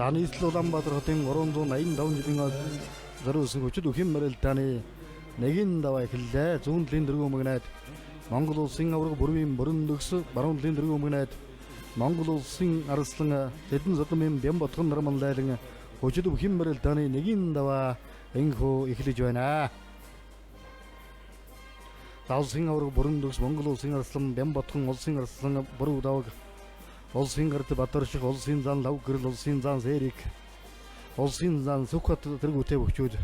За нийслэл Улаанбаатар хотын 385 жилийн зориулсан хүчит үхэн барилдааны нэгийн даваа эхэллээ. Зүүн талын дэргүүн магнайд Монгол улсын авраг бүрийн бүрэн төгс, баруун талын дэргүүн магнайд Монгол улсын арслан Тэдэн Содомын Бямбатхан Нармалайлан хүчит үхэн барилдааны нэгийн даваа энхүү эхлэж байна. Улсын авраг бүрэн төгс, Монгол улсын арслан Бямбатхан улсын арслан бүрүү даваг улсын гарт Батарших, улсын зан Лавгэрэл, улсын зан Сэрик, улсын зан Сүхбат тэргүүтэй бөхчүүд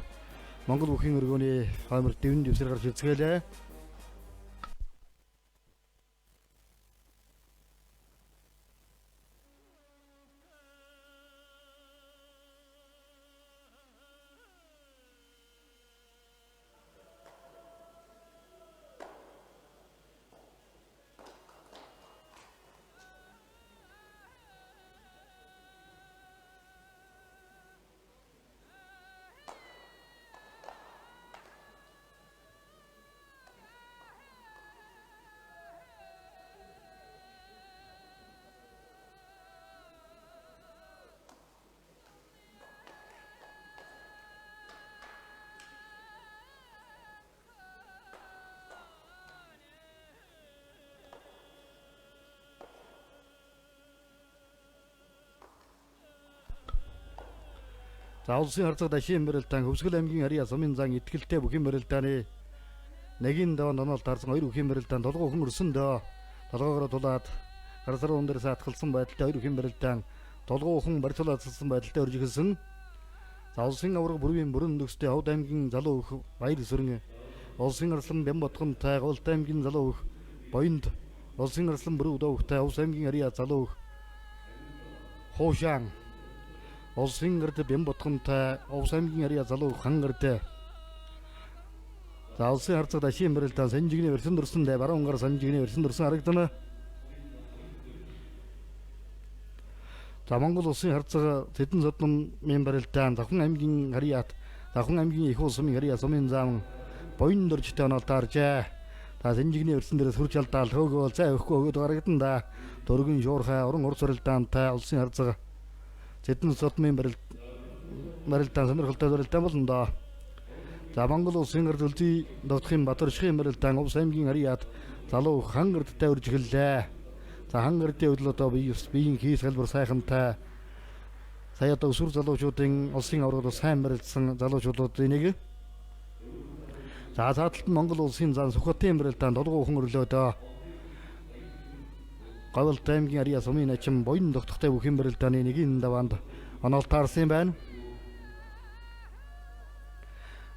Монгол бүхэн өргөөний хоймор дэвэн дэвсэр гарч ирцгээлээ. За улсын харцаг дашийн барилдаан Хөвсгөл аймгийн Ариа сумын зан итгэлтэй бүхэн барилдааны нэгийн даваа нонол таарсан 2 бүхэн барилдаан толгой хүн өрсөндөө толгоогоор тулаад гарсар ундэрс атгалсан байдалтай 2 бүхэн барилдаан толгой хүн барьцуулагдсан байдалтай өржиглсэн. За улсын авраг бүрийн бүрэн төгстэй Ховд аймгийн залуу өх Баяр Сүрэн, улсын арслан Бямбатхантай Говьт аймгийн залуу өх Боёнд, улсын арслан Бүрүү Довгтой Увс аймгийн Ариа залуу өх Хуушаан, улсын гарт Бямбатхантай Увс аймгийн Ариа залуу Хангарт. За улсын харцаг дашийн барилдаан Санжигны версэн дурсандаа баруун гар Санжигны версэн дурсан харагдана. За Монгол улсын харцаг Тэдэн Содомын барилдаан Давхан аймгийн Ариат, Давхан аймгийн Их улсын Ариа сумын зам Боён дөржтэй онол тааржээ. За Санжигны версэн дээрээс хурж алдаал хөөгөөл цай өгөхгүй өгöd харагдан да. Дөргөн шуурхай уран урц барилдаантай улсын харцаг Тэдэн Содомын барилдаан сонирхолтой барилдаан болно доо. За Монгол улсын гарт үлзий Довтхын Батаршихын барилдаан Увс аймгийн Ариат залуу Хангардтай үржиглээ. За Хангардын өдөл одоо биеийн хийс хэлбэр сайхантай сая одоо өсвөр залуучуудын улсын аврагд сайн барилдсан залуучуудын нэг. За цааталт нь Монгол улсын зан Сүхбатын барилдаан толгой хүн өрлөөдөө Говьт аймгийн Ариа сумын ачин Боён тогтохтой бүхэн барилдааны нэгийн даваанд онол таарсан байна.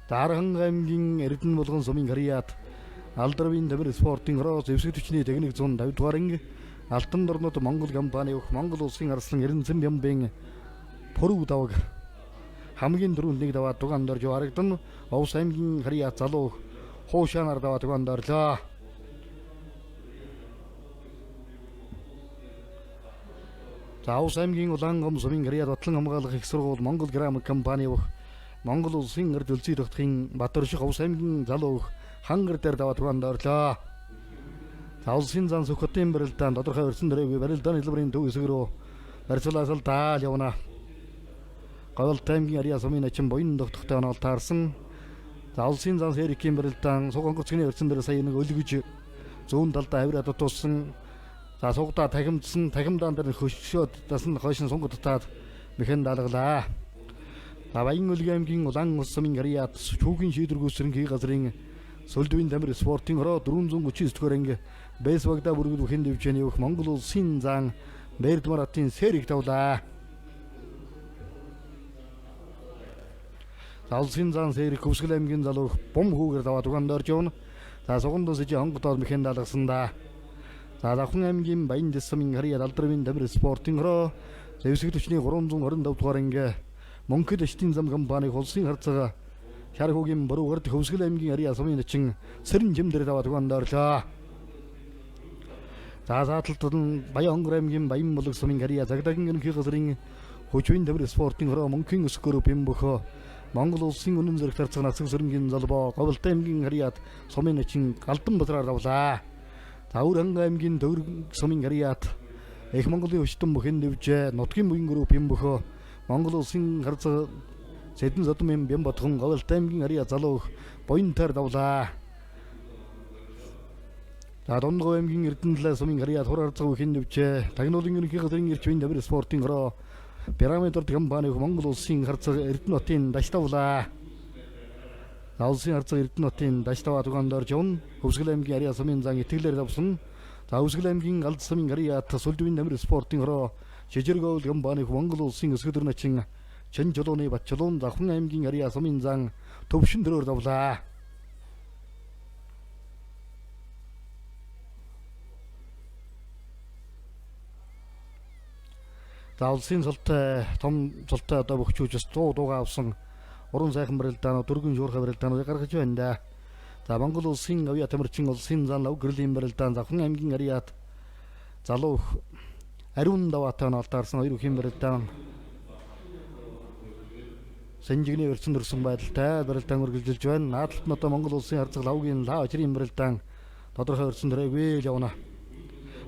Дархан аймгийн Эрдэнэ булган сумын Ариат Алдрын тамир спортын роз эвсэг төчний техник 150 дугаар анги Алтан дорнод Монгол компани өх Монгол улсын арслан Эрдэнэсэн Бямбын Бүрүү даваг хамгийн дөрөв нэг даваа дугаан дорж харагдан. Увс аймгийн Ариа залуу Хуушаанаар даваа дугаан дорлоо. За Увс аймгийн Улаангом сумын Ариа Батлан хамгаалах их сургууль Монгол грамм компани өх Монгол улсын гарт үлзий тогтохын Батарших Увс аймгийн залуу өх Хангар дээр даваа дугаан дорлоо. За улсын зан Сүхбатын барилдаан тодорхой өрсөн дөрөв барилдааны хэлбэрийн төв хэсэг рүү барьцуулаад даал явна. Говьт аймгийн Ариа сумын ачин Боён тогтохтой онол таарсан. За улсын зан Сэрикийн барилдаан Сугонгоцгийн өрсөн дээр сая нэг өлгөж зүүн талдаа хавраа дутуулсан. За сугдаа тахимдсан тахимдаан дээр хөшөөд дасан хойшин сунгадтаад мэхэн даалгалаа. За Баян Улгийн аймгийн Улаан ус сумын Ариат шүүхийн шийдвэр гүйцэтгэх газрын Сөлдөвийн тамир спортын хороо 439 дугаар анги Бэсвагда бүргэл бүхэн дэвжээний өх Монгол улсын зан Бэрдмар хотын Сэрик тавлаа. За улсын зан Сэрик Хөвсгөл аймгийн залуу бум хүүгээр даваа дугаан дорж явна. За Сугандун сэжи хонгодоор мэхэн даалгасан да. За Давхан аймгийн Баян дэс сумын Ариа Алдрын тамир спортын хороо эвсэг төчний 325 дугаар анги Монголд эштийн зам компани улсын харцаг Шархуугийн Бүрүүгэрд Хөвсгөл аймгийн Ариа сумын ачин Сэрэн жимдэр даваа дугаан доорлоо. За зааталтад нь Баян хонгор аймгийн Баян булаг сумын Ариа Загдагийн ерөнхий газрын хүчвийн тамир спортын хороо Монголын өсгөрөв бэмбөхөө Монгол улсын үнэн зэрэг тарцаг насаг сөрөнгийн залбоо Говьт аймгийн Ариат сумын ачин Галдан базраар давлаа. За Өвөрхан аймгийн Дөврөг сумын Ариат Их Монголын өчтөн бүхэн дэвжээ нутгийн бүгийн групп бэмбөхөө Монгол улсын харцаг Сэдэн Содмын Бямбатхан Говьалт аймгийн Ариа залуу буянтаар давлаа. За Дундгой аймгийн Эрдэнэтлээ сумын Ариа тур харцаг үхэн нэвчээ. Тагнуулын ерөнхий газрын эрчим давир спортын хороо Пирамид компани Монгол улсын харцаг Эрдэнэтийн даштавлаа. Улсын харцаг Эрдэнэтийн даштаваа тугаандор жон Өвсгөл аймгийн Ариа сумын зан итгэлээр давсан. За Өвсгөл аймгийн Галд сумын Ариа сүлдвийн давир спортын хороо Жижиггөөл компани Монгол улсын өсгөдөр начин Чин жолооны Батчулуун Завхан аймгийн Ариа сумын зан төвшин дөрөөр давлаа. За улсын султай том султай одоо бөхчүүжс 100 дуугаа авсан уран сайхан барилдаанууд дөрвөн шуурхай барилдаануудыг гаргаж байна да. За Монгол улсын авьяа тамирчин улсын зан лав гэрлийн барилдаан Завхан аймгийн Ариад залуу ариун даваатай наалтаарсан хоёр үхэн барилдаан Сэнжигний өрсөн дөрсөн байдалтай барилдаан үргэлжилж байна. Наадалт нь одоо Монгол улсын харцаг лавгийн лав ажрын барилдаан тодорхой өрсөн дөрөв явна.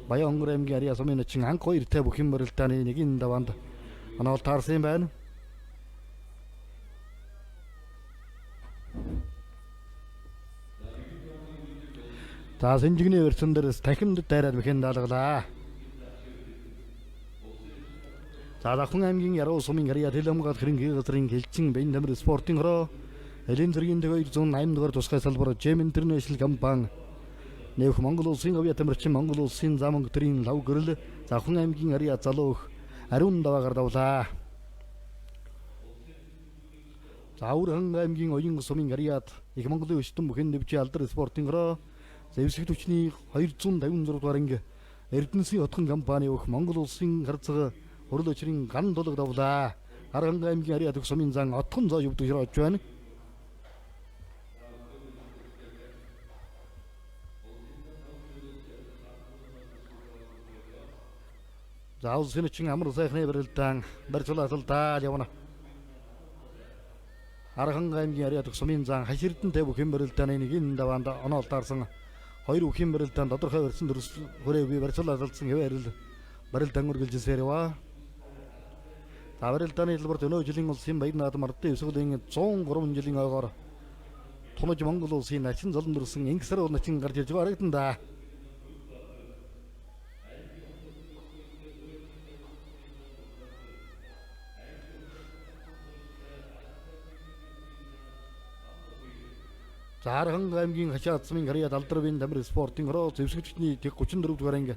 Баян өнгөр аймгийн Ариа сумын начин анх хоёртай бүхэн барилдааны нэгэн даваанд оноол таарсан байна. За Сэнжигний өрсөн дээрс тахинд дайраад бүхэн даалгалаа. За Завхан аймгийн Яруу сумын Ариа Тэлэмгал хэрэнгийн газрын хэлчин байн тамир спортын хороо Элийн зэргийн 208 дугаар тусгай салбар Gem International компани Нэвх Монгол улсын авьяа тамирчин Монгол улсын зам өнгөтрийн лав гэрэл Завхан аймгийн Ариа залуу ариун даваагаар давлаа. За Урхан аймгийн Оюн сумын Ариад их Монголын өчтөн бүхэн нэвчээ алдар спортын хороо зэвсэг түвшний 256 дугаар анги Эрдэнэсийн отхон компани өөх Монгол улсын харцаг Урал өчрийн ган дулаг давлаа. Арган аймгийн Ариа төх сумын зан отхон зоо ювд хөрөж байна. За улсын чин амар сайхны барилдаан барьцуулалтаа явна. Арган аймгийн Ариа төх сумын зан хаширдэнтэй бүхэн барилдааны нэгэн даваанд оноол таарсан хоёр бүхэн барилдаан тодорхой өрсөн дөрс хүрээгүй барьцуулалтсан хэвээрэл барилдаан үргэлжилсээр яваа. Барилдааны хэлбэрт өнөө жилийн улсын баяр наадам ардын өсгөлийн 103 жилийн ойгоор тунаж Монгол улсын начин золон дөрсөн инксэр начин гарч ирж байгаа харагдан да. За Арган аймгийн Хашаад сумын Ариад алдарвын тамир спортын хороо зэвсэгчний 34 дугаар анги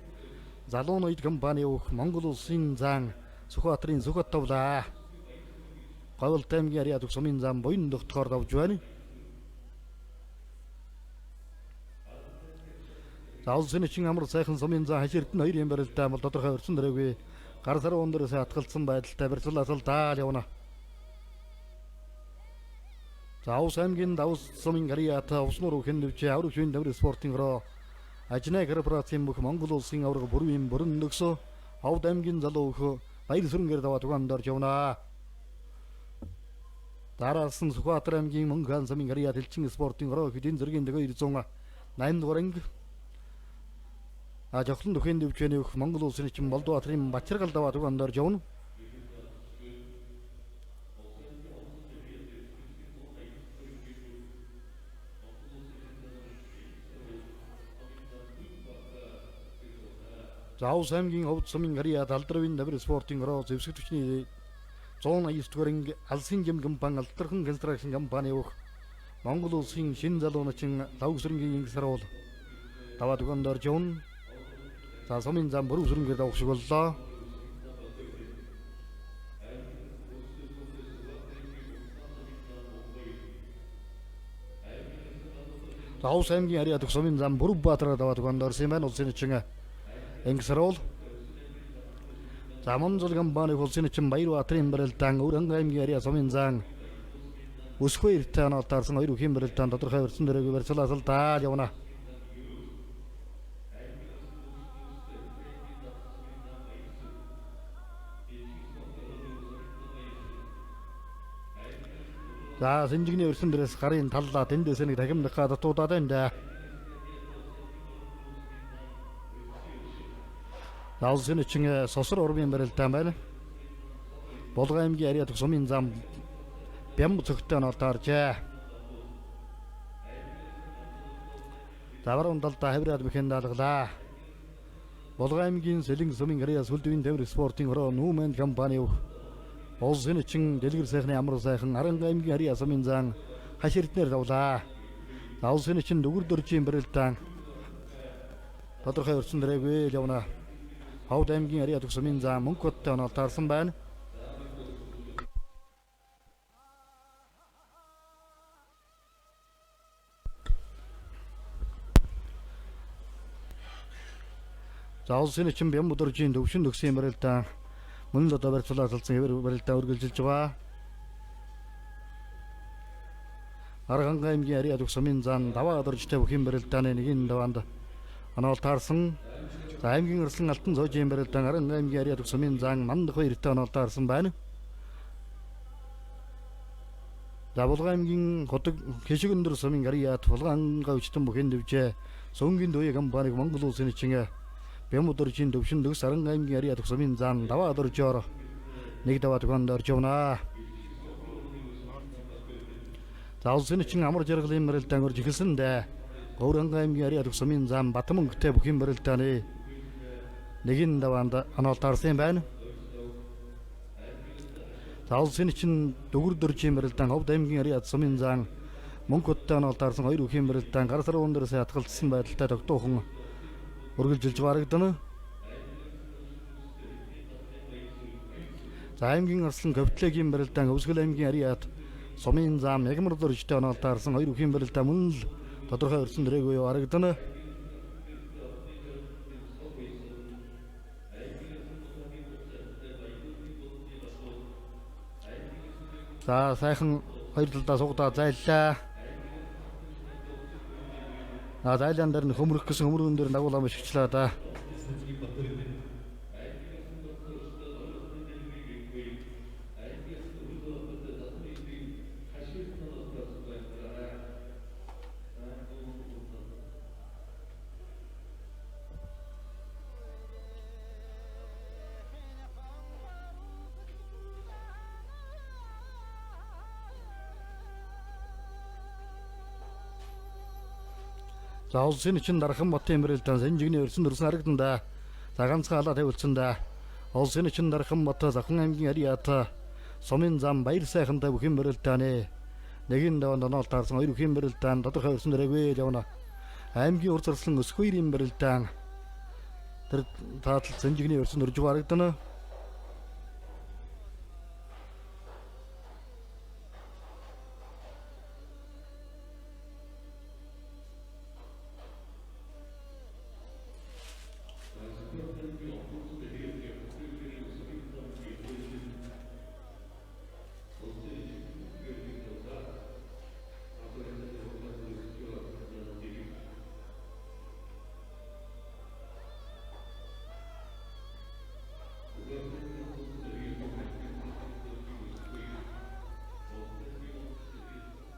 залуун үед компани өөх Монгол улсын зан Сүхбаатарын Сүхбат тавлаа. Говьалт аймгийн Ариа төх сумын зам буян дохтохоор давж байна. За улсын чин амар сайхан сумын зам хаширдэн хоёр юм барилдаан бол тодорхой өрсөн дөрөвгүй гар сарун дээрээс атгалцсан байдалтай барьцуулалтаа явна. За Ус аймгийн Давс сумын Ариа та уснуур үхэн нэвчээ авраг шүн тамир спортын хороо Ажнай корпорацийн бүх Монгол улсын авраг бүрийн бүрэн нөхсө Ховд аймгийн залуу өх баяр сүрэнгээр даваа тугаандор явна. Дараас нь Сүхбаатар аймгийн Мөнгөн сумын Ариа хэлчин спортын хороо хэдийн зэргийн 208 дугаар анги жохлон бүхэн нэвчээний өх Монгол улсын чин Болдбаатарын Бачиргал даваа тугаандор явна. За Ус аймгийн Ховд сумын Ариа алдарвын тамир спортын хороо зэвсэг түвшний 189 дугаар анги алсын жим компани алдархан констракшн компани өөх Монгол улсын шин залуу начин лав сүрэнгийн инксэрүүл даваа тугаандор явна. За сумын зам бүрэн сүрэнгээр давах шиг боллоо. За Ус аймгийн Ариа төх сумын зам Бүрбаатараа даваа тугаандор юм байна. Улсын чин инксэрүүл за Монзол компани улсын чин Баярбаатарын барилдаан Уран аймгийн Ариа сумын зан өсгөө эртээ оноол таарсан хоёр үхэн барилдаан тодорхой өрсөн дөрөв барьцуулалтаа явна. За Сэнжигний өрсөн дээрээс гарын таллаа тэндээс нэг дахимдах дутуудаад байна да. За улсын чин сосор урмын барилдаан байна. Булган аймгийн Ариа төгсмийн зам Бям цогтой онолд оржээ. Завар ундалда хавраад бүхэн даалгалаа. Булган аймгийн Сэлэн сумын Ариа сүлдвийн тэмрэг спортын хороо Нүүмэн компани Улсын чин дэлгэр сайхны амар сайхан Аранга аймгийн Ариа сумын зам хаш эрднэр давлаа. Улсын чин дүгэр дөржийн барилдаан тодорхой өрсөн дээрээ явна. Ховд аймгийн Ариа төгсмийн зам Мөнхөттэй онолд таарсан байна. За улсын чин Бям өдөржийн төвшин төгсөн барилдаан мөн л одоо барьцуулаад салсан хэвээр барилдаан үргэлжилж байгаа. Аранга аймгийн Ариа төгсмийн зам даваа өдөржтэй бүхэн барилдааны нэгэн даваанд онолд таарсан. За аймгийн Өрслөн алтан цоожийн барилдаан Аранга аймгийн Ариа төгсмийн зам мандах 2-т онолд таарсан байна. За Булган аймгийн Ходог Хишиг өндөр сумын Ариат Булганга өчтөн бүхэн дэвжээ. Сөнгийн дууе компаниг Монгол улсын чин Бям өдөржийн төвшин төгс Аранга аймгийн Ариа төгсмийн зам даваа өдөржөөр нэг даваа төгөнд орж явна. За улсын чин амар жаргалын барилдаан орж эхэлсэндээ Гौранга аймгийн Ариа төгсмийн зам Батмөнгөтэй бүхэн барилдааны нэгэн даваанд онолд таарсан байна. За улсын чин дүгэр дөржийн барилдаан Ховд аймгийн Ариа төгсмийн зам Мөнхөттэй онолд таарсан 2 бүхэн барилдаан гар сар өндөрөөс хатгалцсан байдалтай тогтоохон үргэлжилж харагдана. За аймгийн Арслан Говтлегийн барилдаан Өвсгөл аймгийн Ариат сумын зам Ягмар дөржтэй онолд таарсан 2 бүхэн барилдаан мөн л тодорхой өрсөн дээрээ харагдана. За сайхан хоёр талдаа сугдаа зайллаа. Зайлаан дээр нь хөмрөх гэсэн хөмрөн дээр дагуулаа мишгчлаа да. За улсын чин Дархан Ботын барилдаан Санжигны өрсөн дөрсөн харагдана. За ганцхан халаа тавьулсан да. Улсын чин Дархан Бот Завхан аймгийн Ариат сумын зам Баяр сайхантай бүхэн барилдааны нэгэн даваанд онолд таарсан 2 бүхэн барилдаан тодорхой өрсөн дээрээ явна. Аймгийн Ур Зарслан Өсгүйрийн барилдаан тэр таатал Санжигны өрсөн дөрж харагдана.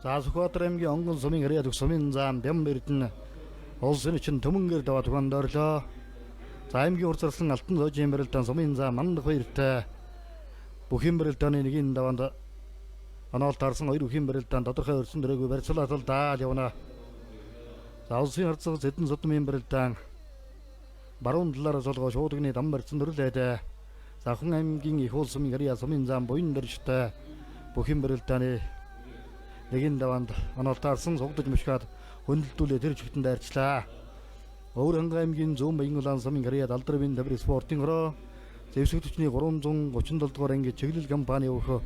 За Сүхбаатар аймгийн Онгон сумын Ариа төгсмийн зам Бям эрдэнэ улсын чин Төмөнгөр даваа төгөнд орлоо. За аймгийн Ур Зарслан алтан цоожийн барилдаан сумын зам мандах 2-т бүхэн барилдааны нэгэн даваанд онолд таарсан 2 бүхэн барилдаан тодорхой өрсөн дээрээ барьцуулаад даал явна. За улсын харцаг Зэдэн Содмын барилдаан баруун талаараа солгоо шуудагны дам барьсан төрлөөд Завхан аймгийн Их уул сумын Ариа сумын зам буян дөржтэй бүхэн барилдааны нэгэн даваанд онолд таарсан сугдаж мушгаад хөндлөлтүүлээ тэр чигтэн дайрчлаа. Өвөрхангай аймгийн Зүүн Баян улаан сумын Ариа Далдрын тэмрэг спортын хороо зэвсэг төчний 337 дугаар анги чиглэл компани өөхөө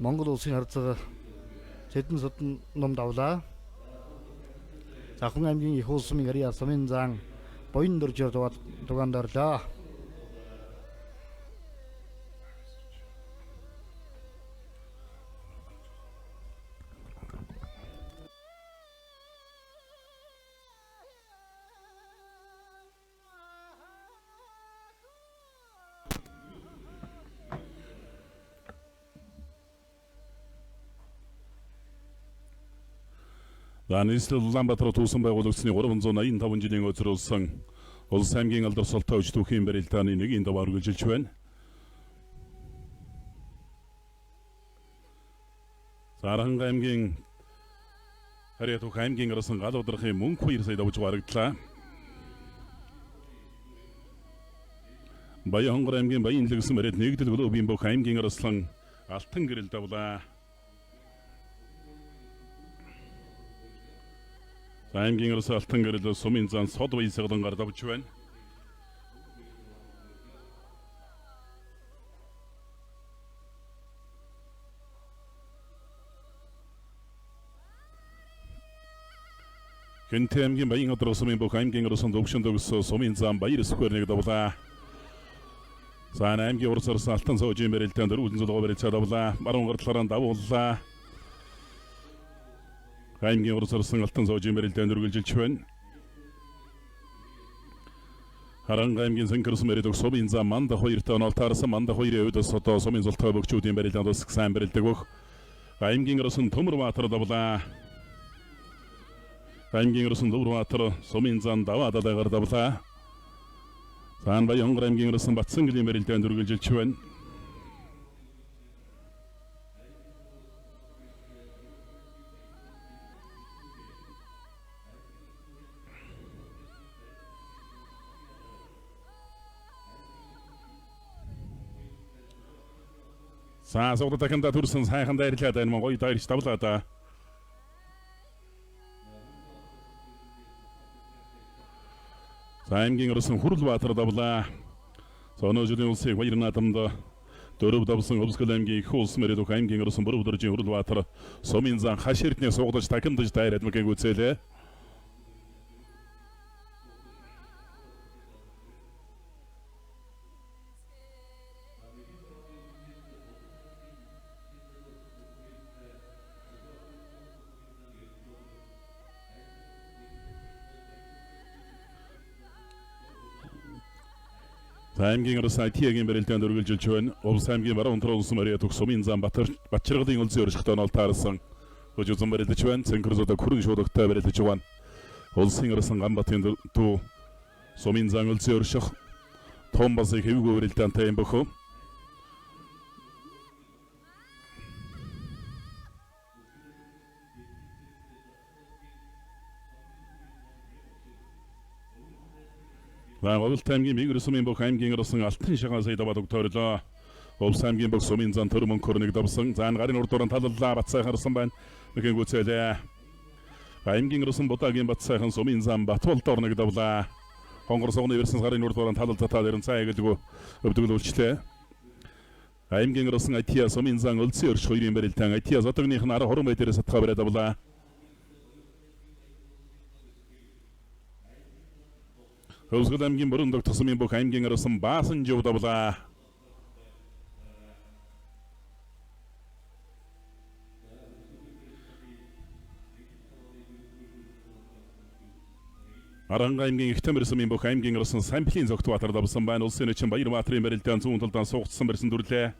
Монгол улсын харцаг Зэдэн Содон ном давлаа. Завхан аймгийн Их уул сумын Ариа сумын зам буян дөржөөр дугаанд орлоо. Нийслэл Улаанбаатар туусан байгуулагчны 385 жилийн өдрөөлсөн улс аймгийн алдар султаа өчтөхийн барилдааны нэгэн даваа үргэлжилж байна. Саранга аймгийн Хариатух аймгийн арсан гал удрахын мөнх 2 сая давж харагдлаа. Баянгор аймгийн Баян лэгсэн мэрэд нэгдэл клубын бүх аймгийн арслан алтан гэрэл давлаа. Аймгийн арс алтан гэрэл сумын зан сод баясгалан гар давж байна. Хэнтэй аймгийн Баян өдрөг сумын бүх аймгийн арсан төвшин төгсө сумын зан баяр сквернийг давлаа. Сайн аймгийн урсарс алтан соожийн мэрэлтэн дөрвөн зулгоо барьж давлаа. Баруун гартлаараа давууллаа. Аймгийн урсарсан алтан соожийн мэрэлтэн дөрвөлжилж байна. Харанга аймгийн Сэнкэрс мэрэлдэг сумын зан манда 2-т онолтаарсан манда 2-ийн өвдөс сото сумын зултай бөгчүүдийн барилдан тусах сайн барилдаг бүх. Аймгийн арсан Төмөр Баатар давлаа. Аймгийн арсан Төмөр Баатар сумын зан даваа дадагаар давлаа. Сан Баянгор аймгийн арсан Батсанглийн барилдаанд үргэлжилж байна. Саа содотаканда турсан сайхан дайрлаад байна гоё дайрч давлаа да. Аймгийн арсан Хурлбаатар давлаа. Соножлын улсыг баяр наадамд дөрөв давсан Өвсгөл аймгийн их улс мэрэд аймгийн арсан Бүрв дөржийн Хурлбаатар сумын зан хаш эрдний суугдаж тахимдаж дайраад мэгэг үзээлээ. Аймгийн арс IT-ийн барилдаанд үргэлжилж байна. Улс аймгийн баруун төрөлсөн мөрөд сумын зан Батчиргалын улсын өршөлтөнд ол таарсан. Хөжөзөн барилдаж байна. Цэнхэрзөдө хүрэн шуудагтай барилдаж байна. Улсын арсан Ганбатын дүү сумын зан улсын өршөх Томбасыг хэвгүй барилдаантай юм бөхөө. Улс аймгийн Мигэр сумын бүх аймгийн арсан алтан шагаан сая даваад өгтөрлөө. Улс аймгийн бүх сумын зан төр мөнх хөрнийг давсан. Заан гарын урдууран таллаа Батсайхан харсан байна. Мэгэн гүцээлээ. Аймгийн арсан Ботагийн Батсайхан сумын зан Батбол дорныг давлаа. Хонгор согны версэн гарын урдууран таллаа дэрэн цай гэлгүй өвдөглүүлчлээ. Аймгийн арсан Атия сумын зан улсын өрш хоёрын барилдаан Атия зодогных нь 10 20 метрээс сатгаа бариад давлаа. Өвсгөл аймгийн Бүрэн догт сумын бүх аймгийн арсан Баасан жив давлаа. Аранга аймгийн Ихтэмэр сумын бүх аймгийн арсан Самплийн зогт Баатар давсан байна. Улсын эчин Баяр Баатарын барилдаан зүүн талдаа суугдсан барьсан дүрлээ.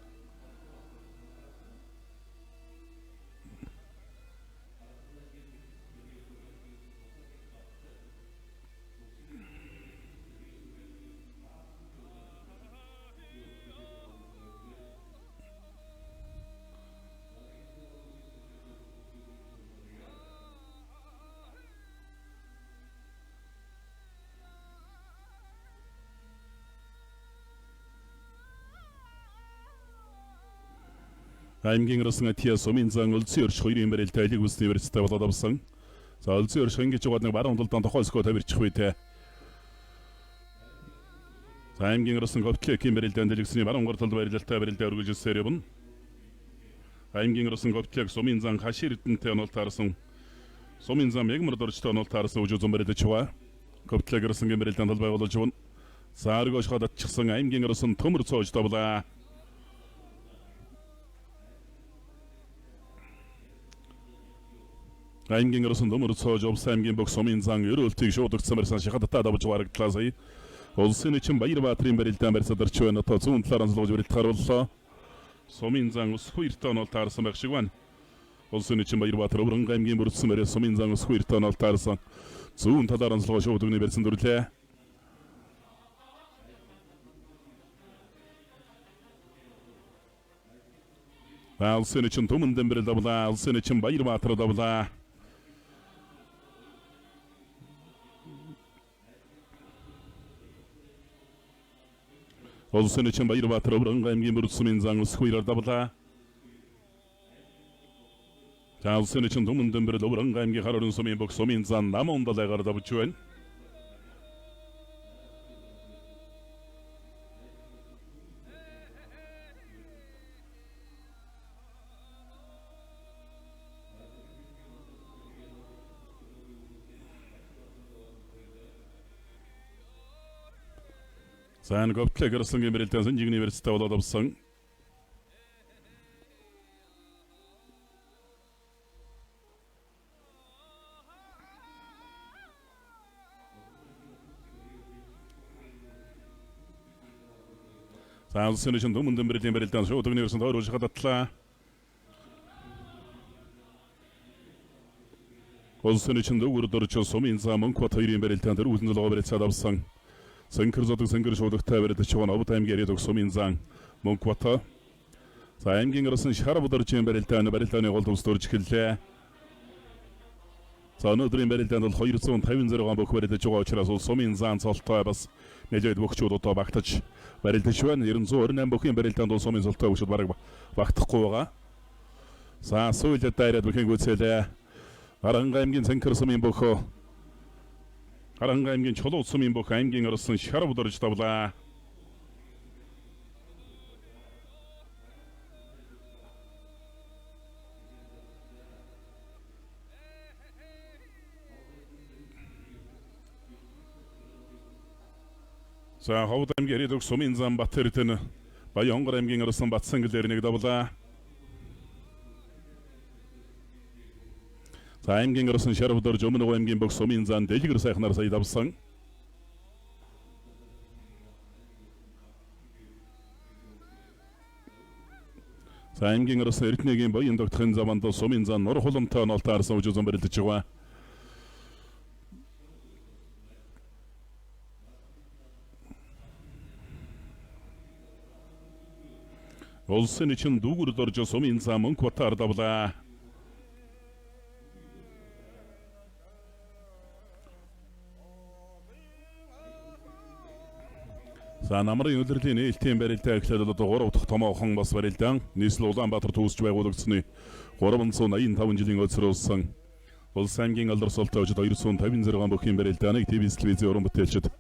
Аймгийн арсан Атия сумын зан улсын өрш хоёрын барилдаа элэг үсний барьцтай болоод авсан. За улсын өрш ингэж байгаа нэг баруун талдаа тохойсгоо тавирчих үйтэй. Аймгийн арсан Говтлэкийн барилдаанд элэгсний баруун гар талд барилалтай барилдаа үргэлжилсээр явна. Аймгийн арсан Говтлэк сумын зан хаш эрдэнтэй онол таарсан. Сумын зан Мягмар доржтой онол таарсан үжүүзэн барилдаж байгаа. Говтлэк арсан барилдаанд тал байгуулж байна. Сааргош хадатчихсан аймгийн арсан Төмөр цоож давлаа. Аймгийн арсан Төмөр цоож улс аймгийн бүх сумын зан өрөөлтийг шуудагцсан барьсан шахадтаа давж барагдлаа сая. Улсын эчин Баяр Баатарын барилдаан барьсадарч байна. Одоо зүүн талаар анзлуулж барилдахаар боллоо. Сумын зан ус 2 тонол таарсан байх шиг байна. Улсын эчин Баяр Баатар Өврөн аймгийн бүрдсэн мөрөө сумын зан ус 2 тонол таарсан. Зүүн талаар анзлуулж шуудагны барьсан дүрлээ. улсын için Түмэн Дэмбэрэл давлаа. Улсын için Баярбаатар давлаа. Улсын için Баярбаатар Өвөрөнгө аймгийн Бүрд сумын зан Өсгүйрээр давлаа. За улсын için Түмэн Дэмбэрэл Өвөрөнгө аймгийн Хар Орон сумын бүх сумын зан Намон далайгаар давж байна. Сайн говтлэг ирсэн гэмрэлтэн Сэнжиг университет болоод авсан. За улсын için Түмэн Дэмбэрэлийн барилдаан шууд университет ойруулж хадатлаа. Улсын için дүүгэр дөрч сумын зам Мөнхбат хоёрын барилдаан дээр үзэн золгоо барилцаад авсан. Сэнкэр зодог сэнкэр шуудагтай барилдаж байгаа Овд аймгийн яриад сумын зан Мөнхбат. За аймгийн арсан шар бодорчийн барилдааны голд устөрж эхэллээ. За өнөөдрийн барилдаанд бол 256 бүх барилдаж байгаа учраас сумын зан цолтой бас нэжээд бөхчүүд одоо багтаж барилдаж байна. 928 бүхэн барилдаанд бол сумын цолтой бөхчүүд бараг багтахгүй байгаа. За сүүлд дайраад бүхэн гүйцээлээ. Аранга аймгийн Сэнкэр сумын бөхөө Аранга аймгийн Чулуу сумын бүх аймгийн арсан шар бодорж давлаа. За Ховд аймгийн яриад сумын зам Батэртэн Баянгор аймгийн арсан Батсангилэр нэг давлаа. За аймгийн арсан шар бодорж өмнө аймгийн бүх сумын зан Дэлгэр сайхнаар сая давсан. За аймгийн арсан Эрдэнэгийн Баян догтхын заманд сумын зан Нур хуламтай онолтой арсан үжүүзэн барилдаж байгаа. Улсын için дүүгэр дорж сумын зам Мөнхбатаар давлаа. За намрын улирлын нээлтийн барилдаа эхлээд одоо 3 дахь томоохон бас барилдаан нийслэл Улаанбаатар төвсч байгуулагдсны 385 жилийн өсрөөсөн улс аймгийн алдар суултаа өчид 256 бүхэн барилдааныг ТВ телевизийн уран бүтээлчид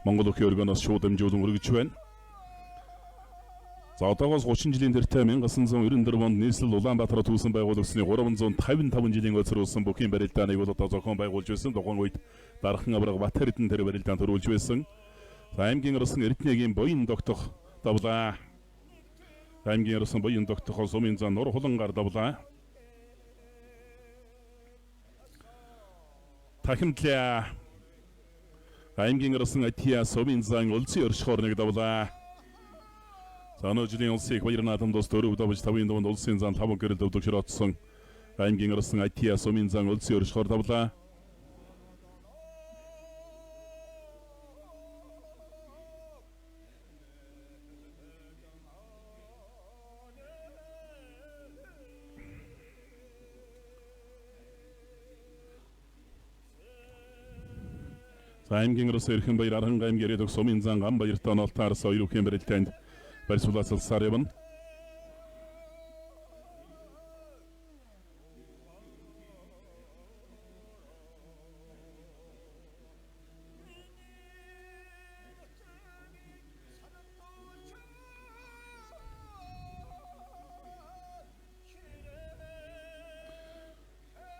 Монгол өхөө оргоноос шууд дамжуулан өргөж байна. За одоогоос 30 жилийн тэртээ 1994 онд нийслэл Улаанбаатар төвсөн байгуулагдсны 355 жилийн өсрөөсөн бүхэн барилдааныг бол одоо зохион байгуулж байсан. Тухайн үед Дархан авраг Батэрдэн тэр барилдаан төрүүлж байсан. Аймгийн арсан Эрдэнэгийн Баян догтох давлаа. Аймгийн арсан Баян догтох сумын зан Нур хулангаар давлаа. Тахимтлаа. Аймгийн арсан Атия сумын зан Улсын өршхоор нэг давлаа. За өнөө жилийн улсын их баяр наадам дос 4 давж 5-ын дунд улсын зан 5 гэрэл давдаг широтсон. Аймгийн арсан Атия сумын зан Улсын өршхоор давлаа. Аймгийн арсан Эрхэн баяр Аранга аймгийн яриад сумын зан Ган баяртай онолтой арсан хоёр бүхэн барилдаанд барьцуулалтсаар явна.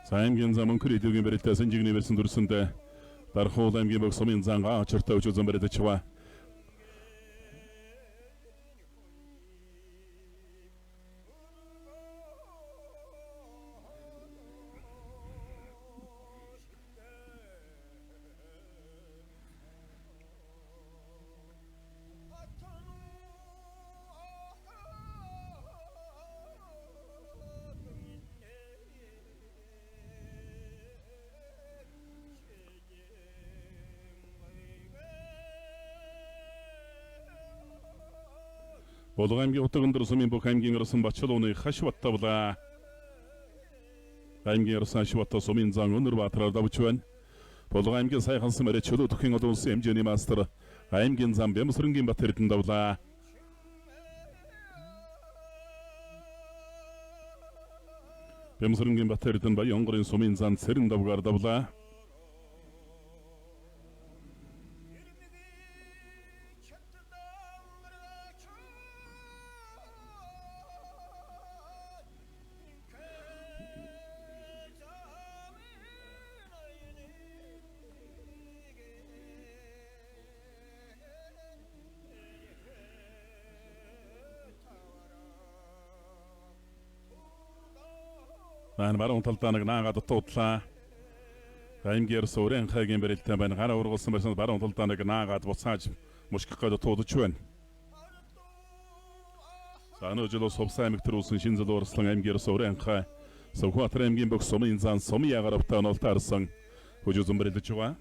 Аймгийн зам Мөнхөр эдвэгийн барилдаа Сэнжиг университет дүрсэндээ Дархан аймгийн бүх сумын зан очиртой өчүүзэн барилдаж байгаа. Булган аймгийн утга өндөр сумын бүх аймгийн орсон Бачилууны Хашваттавла. Аймгийн орсон Хашватта сумын зан өнөр Баатраар давж байна. Булган аймгийн сайхан мэрэ чөлөө төхийн олон улсын хэмжээний мастер аймгийн зам Бямсрынгийн Бат Эрдэнэ давлаа. Бямсрынгийн Бат Эрдэнэ Баянгорын сумын зан Цэрэн давгаар давлаа. Баруун талдаа нэг наагаад дуудлаа. Аймгийн суурин хагийн бэрэлтэн байна. Гараа ургуулсан байсан баруун талдаа нэг наагаад буцааж мушгих гээд туудаж байна. Саножлос Ховс аймаг төрүүлсэн шин зулуурслан аймгийн суурин хай Сувхбаатар аймгийн бүх сумын зан сумын ягаравтаа нолтаарсан хүжүүзэн бэрэлдэж байгаа.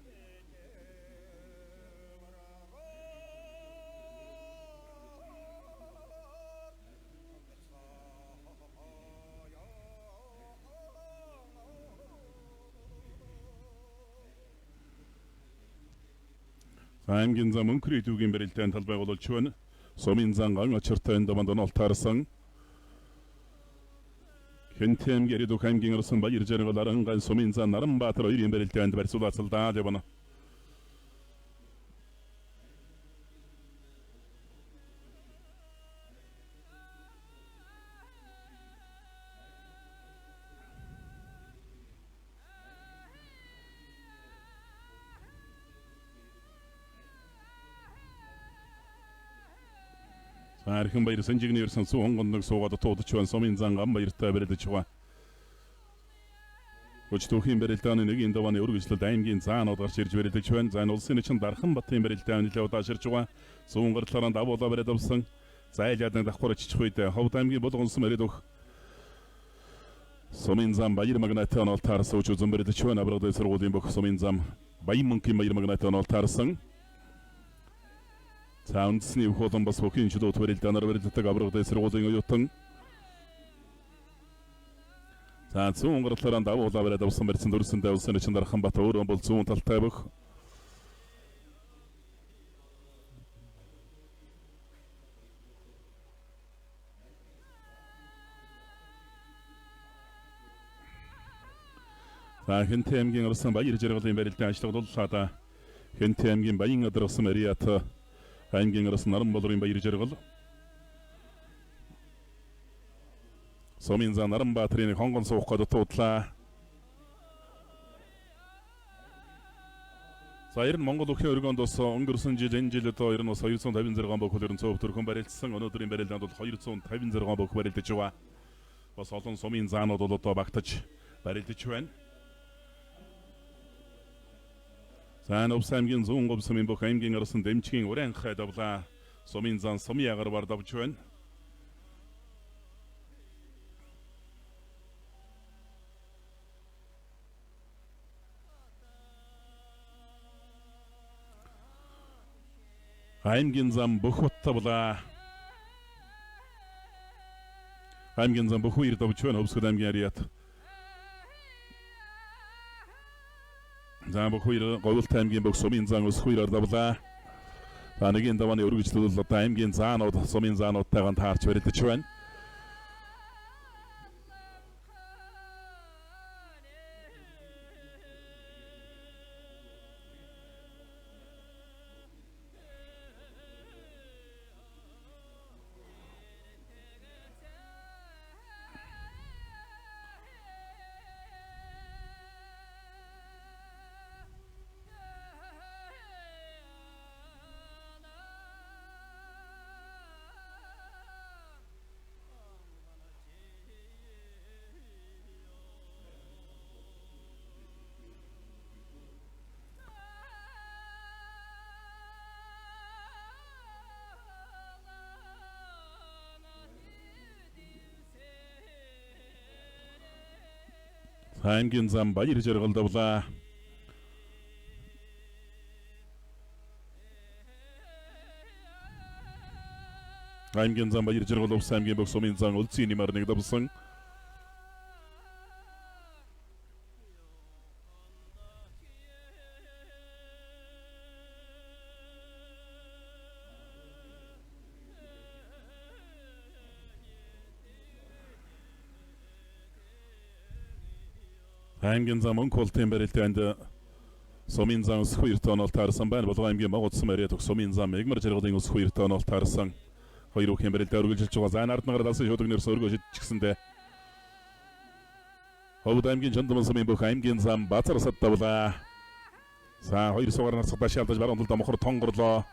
Аймгийн зам мөнхрийн дүүгийн бэрэлтэн талбай болж байна. Сумын зан ган очиртой эндаманд нолтаарсан. Хэнтэм гэрид аймгийн орсон баяр жаргаларын ган сумын зан Наранбаатар хоёрын бэрэлтэнд барьцуулагдсан явна. Архин баяр санжигны ерсэн суун гондог суугаад туудаж байна. Сумын зан ган баяртай бэрэлдэж байгаа. Өчтөхийн бэрэлтээний нэг энэ давааны өргөжлөлт аймгийн заанууд гарч ирж бэрэлдэж байна. За энэ улсын чинь Дархан Батын бэрэлтээний нэлээд удааширж байгаа. Суун гартлаараа давуулаа бэрэлд авсан. Зайлаадан давхар очих үед Ховд аймгийн болгонсон мөрөд өх Сумын зам баяр магнатын олтаарсан үуч үзэн бэрэлдэж байна. Абрагдай сургуулийн бүх сумын зам баян мөнхийн баяр магнатын олтаарсан. Цаунцны хөлөн бас бүхэн чөлөөт бэрэлдэнээр бэрэлддэг Абрагдай сургуулийн оюутан. За зүүн гартлаараа давуулаа бэрэлд авсан барьсан дөрсөндөө улсын чинь Дархан Бат өөрөө бол зүүн талтай бүх. За Хэнтэй аймгийн орсон баяр жаргалын барилдын ажлыг дуллаад Хэнтэй аймгийн баян адрасан Мариат аймгийн орсон Наранбаалрын баяр жаргал. Сумын зан Наранбаатарын хонгон суух гээд туудлаа. За ер нь Монгол өхөө өргөнд бас өнгөрсөн жил энэ жил одоо ер нь бас 256 бок хөлөрөн цөв төрхөн барилдсан. Өнөөдрийн барилдаанд бол 256 бок барилдаж байгаа. Бас олон сумын заанууд бол одоо багтаж барилдаж байна. За Увс аймгийн зүүн говь сумын бүх аймгийн орсон дэмчгийн уран хай давлаа. Сумын зан сумын ягаар бар давж байна. Аймгийн зам бүх уттавлаа. Аймгийн зам бүх үер давж байна. Өвсгөл аймгийн ариат. За бүх үер говьт аймгийн бүх сумын зан ус үерээр давлаа. За нэгэн давааны өргөжлөл одоо аймгийн заанууд сумын заануудтайгаа таарч барилдаж байна. Аймгийн зам баяр жаргал давлаа. аймгийн зам баяр жаргал Увс аймгийн бокс сумын зан үлцийн нэмэр нэг давсан. аймгийн зам онколтын барилтанд сумын зан ус 2 тонол таарсан байна. Болго аймгийн Моготсон мариад сумын зам эгмэр жаргалын ус 2 тонол таарсан. Хоёр үхэн барилтаар үргэлжилж байгаа. За нарднагаар далсан шудаг нэрс өргөж идчихсэндээ. Ховд аймгийн Чондмон сумын бүх аймгийн зам базар саддавлаа. За хоёр сугаар нарцаг башаалдаж баруун талд мохор тонгорлоо.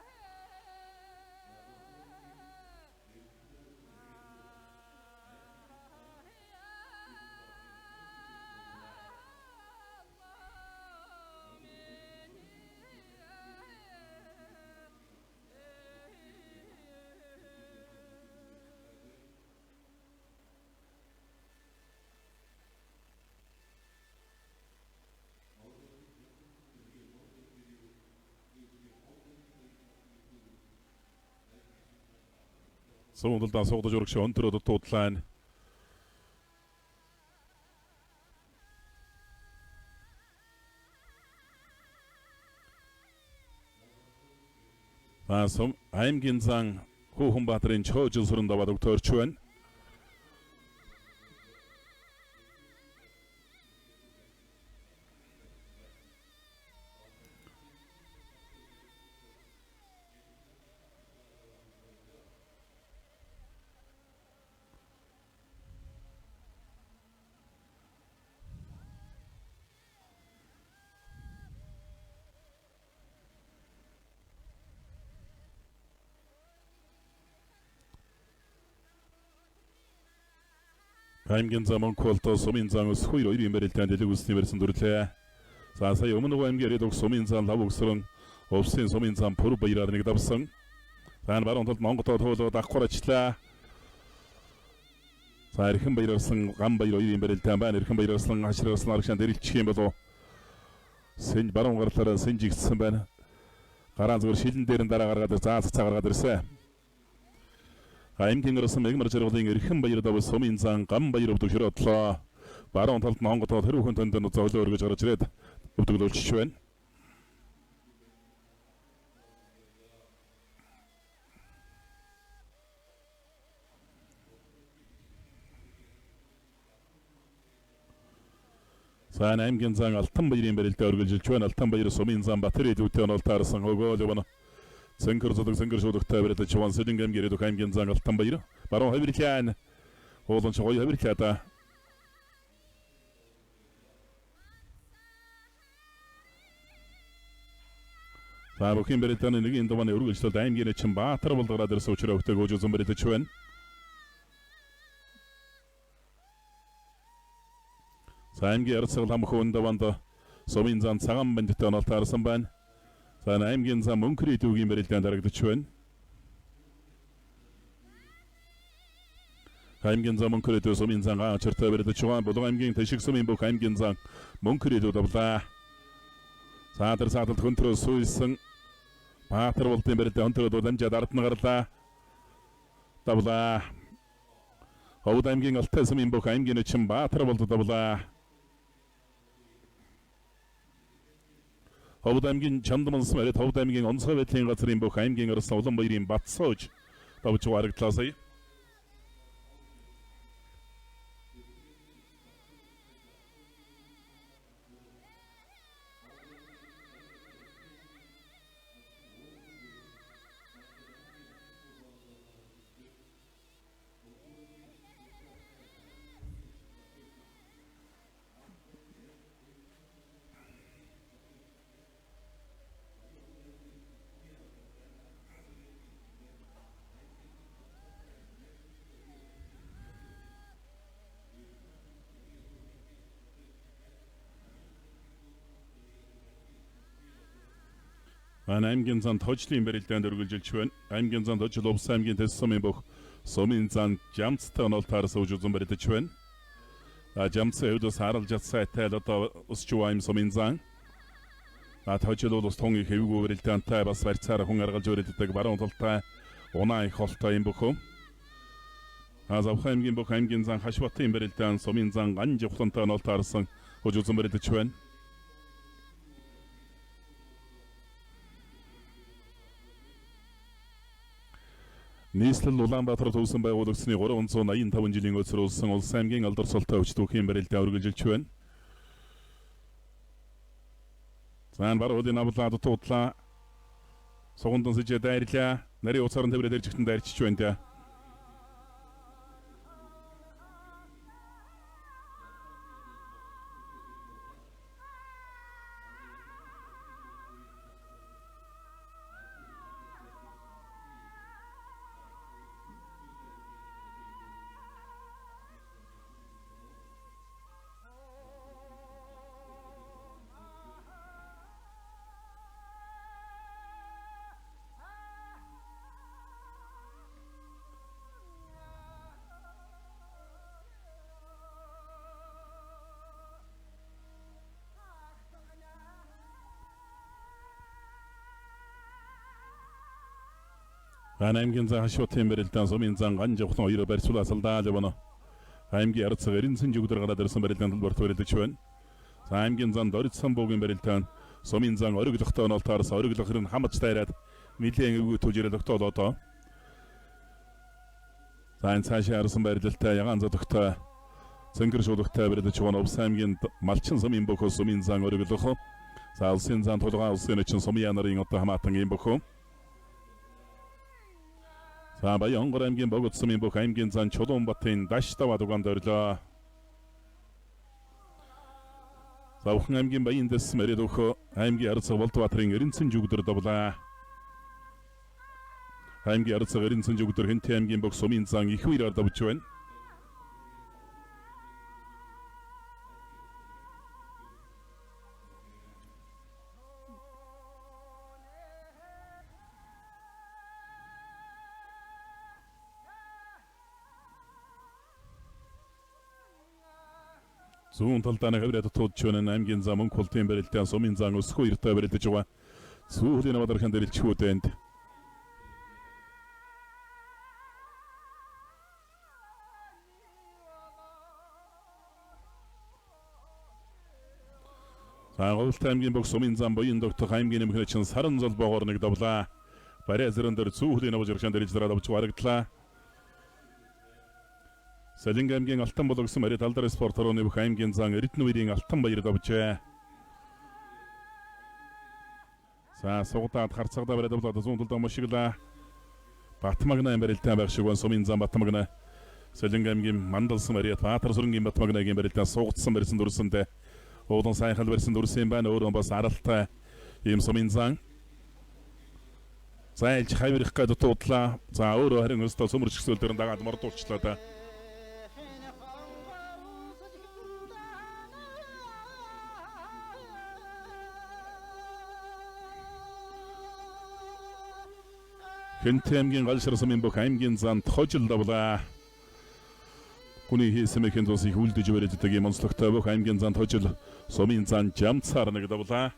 Суундалдаа суугдаж өргөш өнтөрөд туудлаа. Сум аймгийн зан Хүүхэнбаатарын Чоожил сүрэн даваад өгтөрч байна. аймгийн зам онколто сумын зан ус 2 барилтанд дэлэг үсний барьсан дүрлээ. За сая өмнө аймгийн яриад сумын зан лав өгсрөн Увсын сумын зан пүр баяраар нэг давсан. За баруун талд Монголд хоолоо давхар ажиллаа. За эрхэн баярсан гам баяр 2 барилтан байна. Эрхэн баярсан хашрагсан аргашаан дэрэлчих юм болов. Сэнж баруун гарлаараа сэнжигдсэн байна. Гараан зүгээр шилэн дээр нь дараа гаргаад заацаа гаргаад ирсэн. аймгийн орсон эгмэр жаргалын эрхэн баяр давс сумын зан гам баяр өвдөгшрөөдлөө. Баруун талд Монголд хэрүүхэн төндөн зөөлөө өргөж гарч ирээд өвдөглүүлж байна. За аймгийн зан Алтан баярын барилдаа өргөжлж байна. Алтан баяр сумын зан Батэр идүүтэй онол таарсан өгөөл явна. Зөнгөр шуудагтай барилдаж чуан Сэлэнг аймгийн ирээд аймгийн зан Алтан баяр. Баруун хавирлаан. Хоолон чой хавирлаата. За бүхэн барилдааны нэг энэ давааны өргөжлөлд аймгийн чин Баатар болдгараад ирсэн учраас өгтөг өжөзөн барилдаж байна. За аймгийн арцгал хамхуун даванд сумын зан цагаан бандтай онол таарсан байна. За аймгийн зам мөнхрийн дүүгийн барилдаанд харагдаж байна. аймгийн зам мөнхрийн дүү сумын зан ачаартай барилдаж байгаа. Булган аймгийн Тэшиг сумын бүх аймгийн зан мөнхрийн дүү давлаа. Садар саадалд хөнтрөө сүйсэн Баатар болтын барилдаа хөнтрөө дамжаад ардна гарлаа. Давлаа. Ховд аймгийн Алтай сумын бүх аймгийн чин Баатар болд давлаа. Ховд аймгийн Чондмон сумын Ховд аймгийн Онцгой байдлын газрын бүх аймгийн орсон улан баярын Батсоож давж харагдлаа сая. аймгийн зан тожлын барилдаанд өргөлжилж байна. аймгийн зан тожл Увс аймгийн Тэс сумын бүх сумын зан жамцтай онол таарсан үжүзэн барилдаж байна. Жамцтай хөвдөөс харалж чадсайтай л одоо усч аймгийн сумын зан. Тожл бол ус тонгийн хэвгүй барилдаантай бас барьцаараа хүн аргалж өрөлддөг баруун талтай унаа их холтой юм бөхөө. Завхан аймгийн Бөх аймгийн зан Хашбатын барилдаан сумын зан Ганж ухтантай нол таарсан хожуулсан барилдаж байна. Нийслэл Улаанбаатар төвсөн байгуулагчны 385 жилийн өсрүүлсэн улс аймгийн алдар султай өвчтөхийн барилдаа үргэлжилж байна. Зан баруудын авлаад туудлаа. Согондон сэжээ дайрлаа. Нарийн уцаарн төврөд иржигтэн дайрчиж байна да. аймгийн зан Хашбатын барилдаан сумын зан Ганж ухтан хоёроо барьцуулаад явна. Аймгийн ард цаг 90 жүгдэр гараад ирсэн барилдаан талбарт барилдаж байна. Аймгийн зан Доридсан буугийн барилдаан сумын зан ориглохтой нол таарсан ориглох хэрэг хамт дайраад нэлээд өвгөө төжирэл тогтоолоо. Зан цаашаа арсан барилдалтай ягаан зодогтой цэнгэр шуудагтай барилдаж байна. Увс аймгийн Малчин сумын бөхөө сумын зан ориглох. Улсын зан тулгаан улсын эчин сумын нарын одоо хамаатан юм бөхөө. Баянгор аймгийн Богд сумын Бөх аймгийн зан Чулуунбатын Даштава дугаанд орлоо. Завхан аймгийн Баян дэс мэрэд өгөө аймгийн Арцаг Болдбаатарын Эренцэн жүгдэр давлаа. Аймгийн Арцаг Эренцэн жүгдэр Хэнтэй аймгийн Бөх сумын зан их үерээр давж байна. Зүүн талдаа нэврээд туудж байна аймгийн зам мөнх болтын барилдаан сумын зан өсгөө эртээ барилдаж байгаа. Сүүлийн бадархан дэрэлчгүүдэнд Говьт аймгийн Бөх сумын зам Боён доктор аймгийн нэмэгнэчин Саран золбоогоор нэг давлаа. Барай зэрэн дээр сүүлийн бадархан дэрэлж дараад авч харагдлаа. Салинг аймгийн Алтан болгосон Марит алдар спорт орооны Бөх аймгийн зан Эрдэнэ Алтан баяр давжээ. Сугадаад харцагдаа бариад авлаад зүүн талд мошиглаа. Батмагна барилдаан байх шиг байна сумын зам Батмагна. Салинг аймгийн Мандалсан Марит Баатар сүрэнгийн Батмагнагийн барилдаан суугдсан барьсан дүрсэндээ уулан сайхан барьсан дүрсэн байна. Өөрөө бас аралтай ийм сумын зан. Зайлж хавирах гэдэг туудлаа. Өөрөө харин өстө сүмэрч гисэл дээр дагаад мордуулчлаа да. Хэнтэй аймгийн Галшар сумын Бөх аймгийн зан тохижил давлаа. Хүний хийсмэх хэн тус их үлдэж барьдаг юм онцлогтой Бөх аймгийн зан тохижил сумын зан Жамцаар нэг давлаа.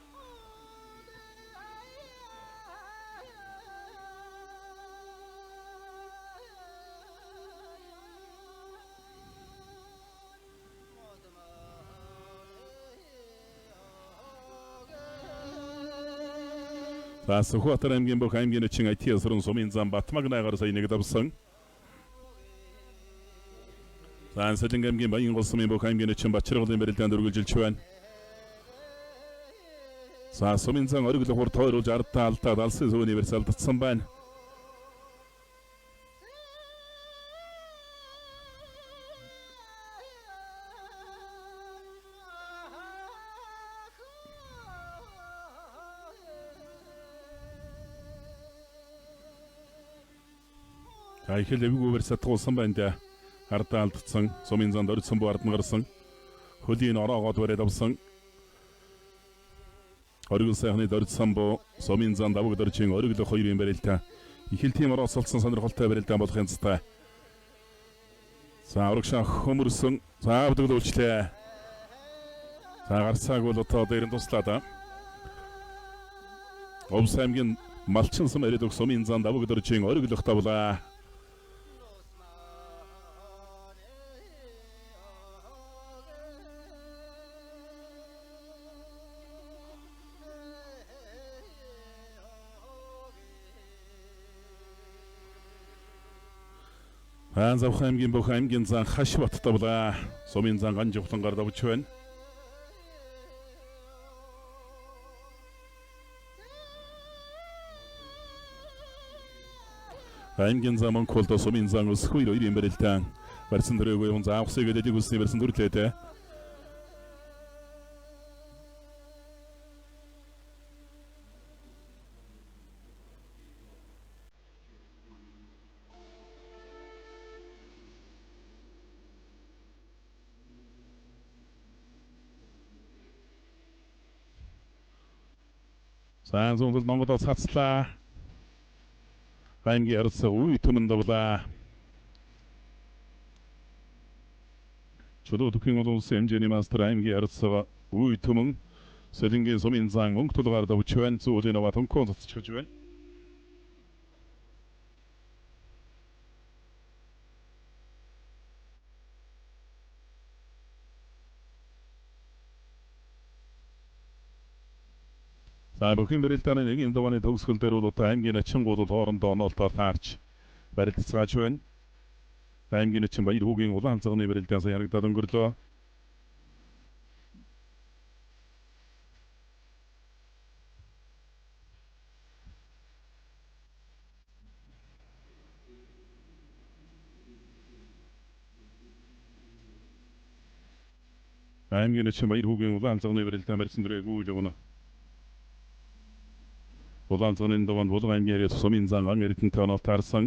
Сүхбаатар аймгийн Бөх аймгийн эчин IT сурын сумын зам Батмагнагаар сая нэг давсан. Салинг аймгийн Баян сумын Бөх аймгийн эчин Бачиргалын барилдаанд үргэлжилж байна. Сумын зан ориглох хурд тойруулж ардтаа алдаад алсын сүүний барьц алдсан байна. Ихэл эвгүй барьц туулсан байна да. Ардтаа алдсан сумын зан Доридсан буу ард нь гарсан. Хөлийн ороогоод бариад авсан. Оргил сайхны Доридсан буу сумын зан давг дорчин ориглох хоёрын барилдаа ихэл тийм орооцолсон сонирхолтой барилдаан болох юмцтай. Урагшаа хөмөрсөн авдагдлуулчлаа. Гарцааг бол одоо дээрэн туслаа да. Увс аймгийн Малчин сум эрэдэг сумын зан давг дорчин ориглох тавлаа. Завхан аймгийн бүх аймгийн зан Хашбат тавлаа. Сумын зан Ганжухтан гард авч байна. Аймгийн зан Монголд сумын зан өсөхүй хоёрын барилтаан барьсан дөрөвгүй хүн заавхсыг эдэг үсний барьсан дүрлээтэй. Сайн зүүн Монголд цацлаа. Аймгийн ард үе түмэн давлаа. Чөлөө төгхийн улсын хэмжээний мастер аймгийн ард үе түмэн Сэлэнгийн сумын зан мөнгө тулгаар давж байна. Зүүлийн аваа тонкон цацчихж байна. За бүхэн барилдааны нэг юм давааны төгсгөл дээр бол аймгийн ачингуудад хоорондоо оноолтоор таарч барилдцгааж байна. Аймгийн ачин баяр хүүгийн улаан цагны барилдаан сая харагдаад өнгөрлөө. Аймгийн ачин баяр хүүгийн улаан цагны барилдаан барьсан дөрөв гүйж өгнө. Улаан цагны даваанд Булган аймгийн сумын зан ан эрдэнэтэй оноолт таарсан.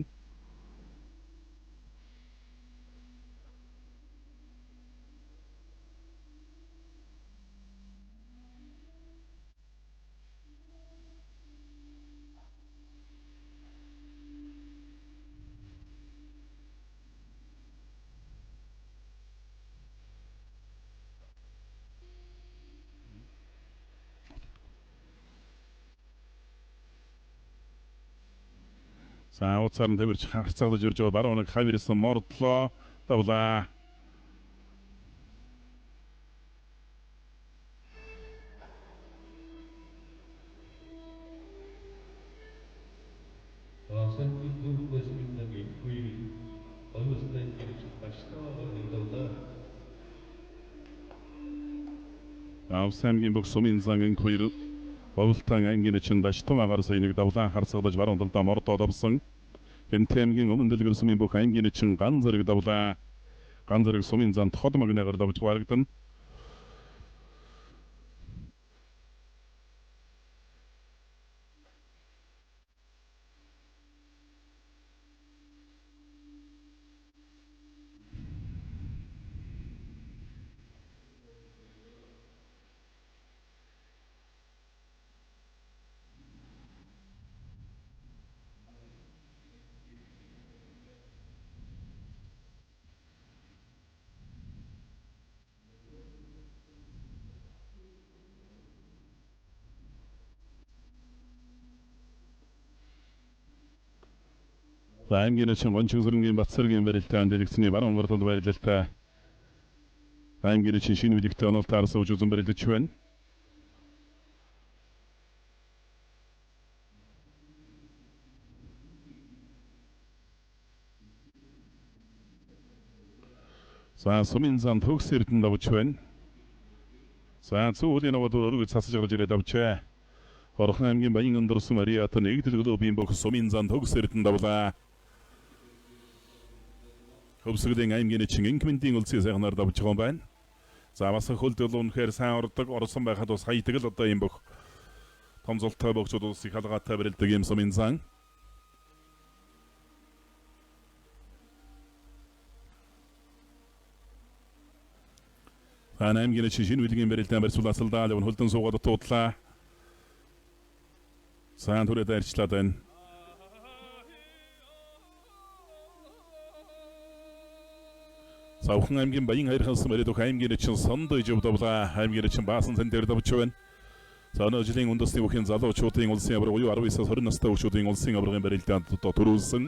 За уцаар нь тэмэрч хагацаалж ирж байгаа баруун нэг хавирсан мордлоо давлаа. Авсамгийн бүх сумын зангийн хоёр Бовлтан аймгийн ачин даштун агарсаа нэг давлаан харцагдаж баруун талдаа мордоод авсан. Тэмтэмгийн өмнө дэлгэр сумын бүх аймгийн ачин ган зэрэг давлаа. Ган зэрэг сумын зан тод магнаагаар давж гарагдан. Аймгийн ачин гончгсрынгийн Батсаргийн барилдаан дэлгэцний баруун урдад байрлалтай. Аймгийн ачин шинэ үлэгтэй оноолт таарсан үзэн барилдаж байна. За сумын зан төгс эрдэнэ давж байна. За зүүлийн аваад өргөж цасж гарч ирээд авчаа. Орхон аймгийн Баян өндөрсөн Мариат нэгдэл клубын бүх сумын зан төгс эрдэнэ давлаа. Хөвсгөлийн аймгийн чин инкментийн улсын сайхнаар давж байгаа юм байна. За бас хөлдөл үнэхээр сайн ордог орсон байхад бас хайдаг л одоо юм бүх том зултай богчд улсыг халгаатай барилдаг юм сумын зан. Аймгийн чин шинэ үлгийн барилдаан барьсуулаасалдаа л хөлдөн суугаад дуудлаа. Сайн түрээд арчлаад байна. Савхан аймгийн Баян хайрхалсан барилдах аймгийн чин сондой жавдавлаа. Аймгийн чин баасан сан дээр давж байна. За өнөө жилийн үндэсний бүхэн залуучуудын улсын авраг буюу 19-аас 20 настай хүүхдүүдийн улсын аврагын барилдаанд төрүүлсэн.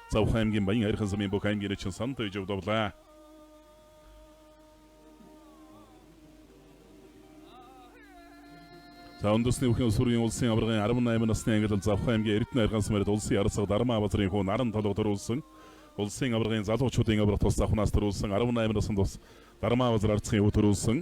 Савхан аймгийн Баян хайрхалсан бүх аймгийн чин сондой жавдавлаа. За үндэсний бүхэн сүргийн улсын аврагын 18 насны ангилал Завхан аймгийн Эрдэнэ хайрхалсан барилд улсын арсаг Дармаа базрын хүн наран толгой төрүүлсэн. Улсын аваргын залуучуудын аврах тус завхнаас төрүүлсэн 18 насны тус Дармаа базар арцгийн өв төрүүлсэн.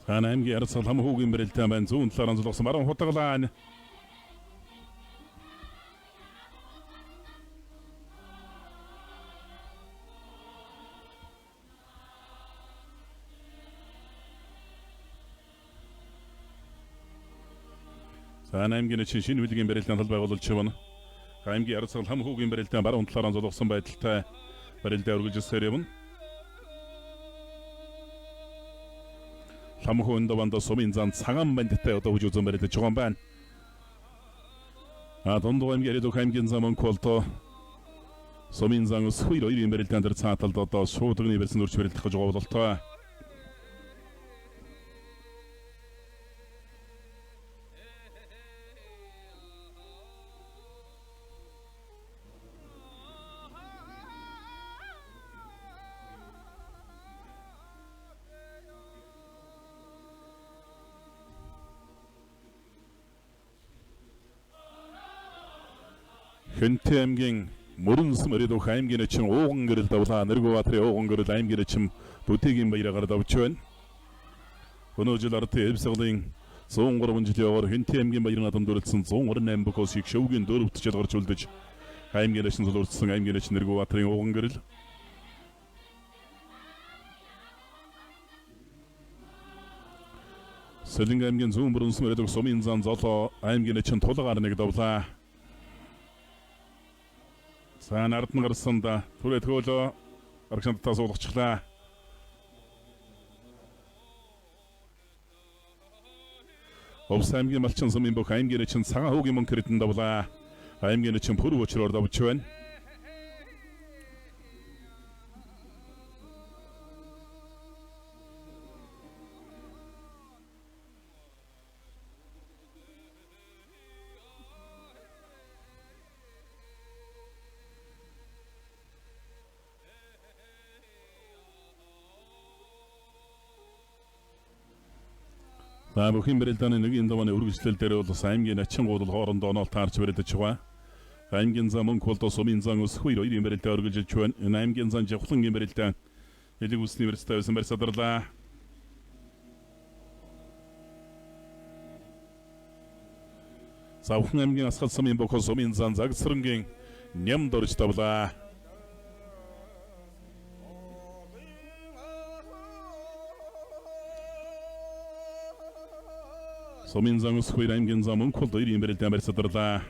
Аймгийн Ярцал хамхуугийн бэрэлтэн байна. Зүүн талаар анзуулсан баруун хутаглаан. Аймгийн шинэ үлгийн бэрэлтэн тал байгуулж байна. Аймгийн Ярцал хамхуугийн бэрэлтэн баруун талаар анзуулсан байдалтай бэрэлтэн үргэлжилсээр явна. Хамхуунд даванда сумын зан цагаан бандтай одоо хүж үзэн барилж байгаа юм байна. Дондоо аймгийн аймгийн зам онколто сумын зан сүйр хоёрын барилдаан дээр цааталд одоо шуудганы барьсан өрч барилдах гэж байгаа бололтой. Хэнтэй аймгийн Мөрөнс мөрөдөө аймгийн чин ууган гэрэл давлаа Нэргүүбаатарын ууган гэрэл аймгийн чин Бүтэгийн баяраар давж байна. Өнөө жил ардын эвсгалын 103 жилийн оор Хэнтэй аймгийн баярын адам дүрлсэн 128 бөхөөс их шөвгийн 4-т жил гарч үлдэж аймгийн чин зулурдсан аймгийн чин Нэргүүбаатарын ууган гэрэл. Сэлэнг аймгийн зүүн Мөрөнс мөрөдөө сумын зан золоо аймгийн чин тулгаар нэг давлаа. Сайн ардн гарсанда түрээ тгөөлөө аргашантаа суулгачлаа. Овс аймгийн малчин сумын бүх аймгийн чин цагаан хүүгийн мөн кредитэн давлаа. Аймгийн чин пүр өчрөөр давж байна. Бүхэн бэрэлдэаны нэг давааны үргэлжлэл дээр бол аймгийн ачин гудал хоорондоо оноол таарч барилдаж байгаа. Аймгийн зам онколто сумын зан ус хоёр хоёрын бэрэлдээ үргэлжилж байна. Энэ аймгийн зан жавхлангийн бэрэлдээ Элэг усны университет байсан барьсадарлаа. Завхан аймгийн Асгал сумын бохоо сумын зан Загсрангийн Нямд орж тавлаа. Сумын зан ус хоёр аймгийн зам онколто хоёрын бэрэлдээ барьсадарлаа.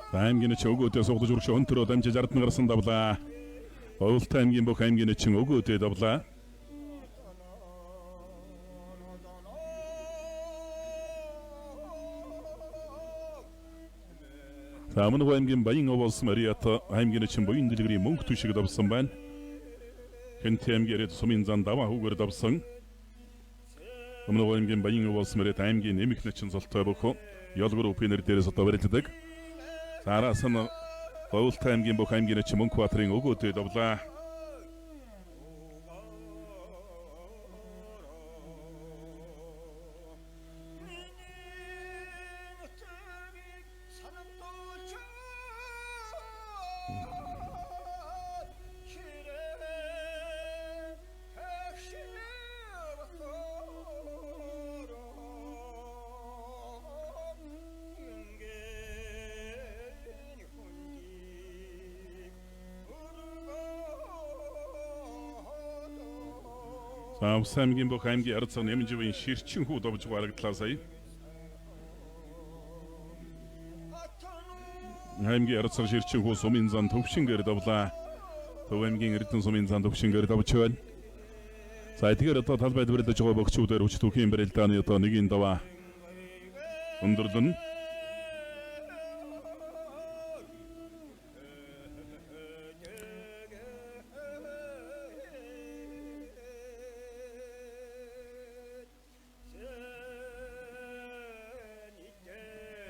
Аймгийн ч өгөөдөө суугдаж өргөш өнтөрөө дамжиж ардн гарсан давлаа. Овлт аймгийн бүх аймгийн чин өгөөдөө давлаа. Самнуу аймгийн Баян овоос Мариат аймгийн чин буян дэлгэрийн мөнгө түшиг давсан байна. Хэнтэй аймгийн сумын зан даваа хүүгээр давсан. Самнуу аймгийн Баян овоос Мариат аймгийн нэмэх чин золтой бохоо ялгар упинер дээрээс одоо барилддаг. Араас нь Овлт аймгийн бүх аймгийн чин мөнгө баатрын өгөөдөө давлаа. За Увс аймгийн Бөх аймгийн Арцаг Нэмживийн ширчин хүү довж гарагдлаа сая. Аймгийн Арцаг ширчин хүү сумын зан төвшингээр довлаа. Төв аймгийн Эрдэнэ сумын зан төвшингээр довж байна. За тэгэхээр одоо талбайд бэрэлдэж байгаа богчуудаар хүч түүхийн барилдааны одоо нэгийн даваа өндөрлөн.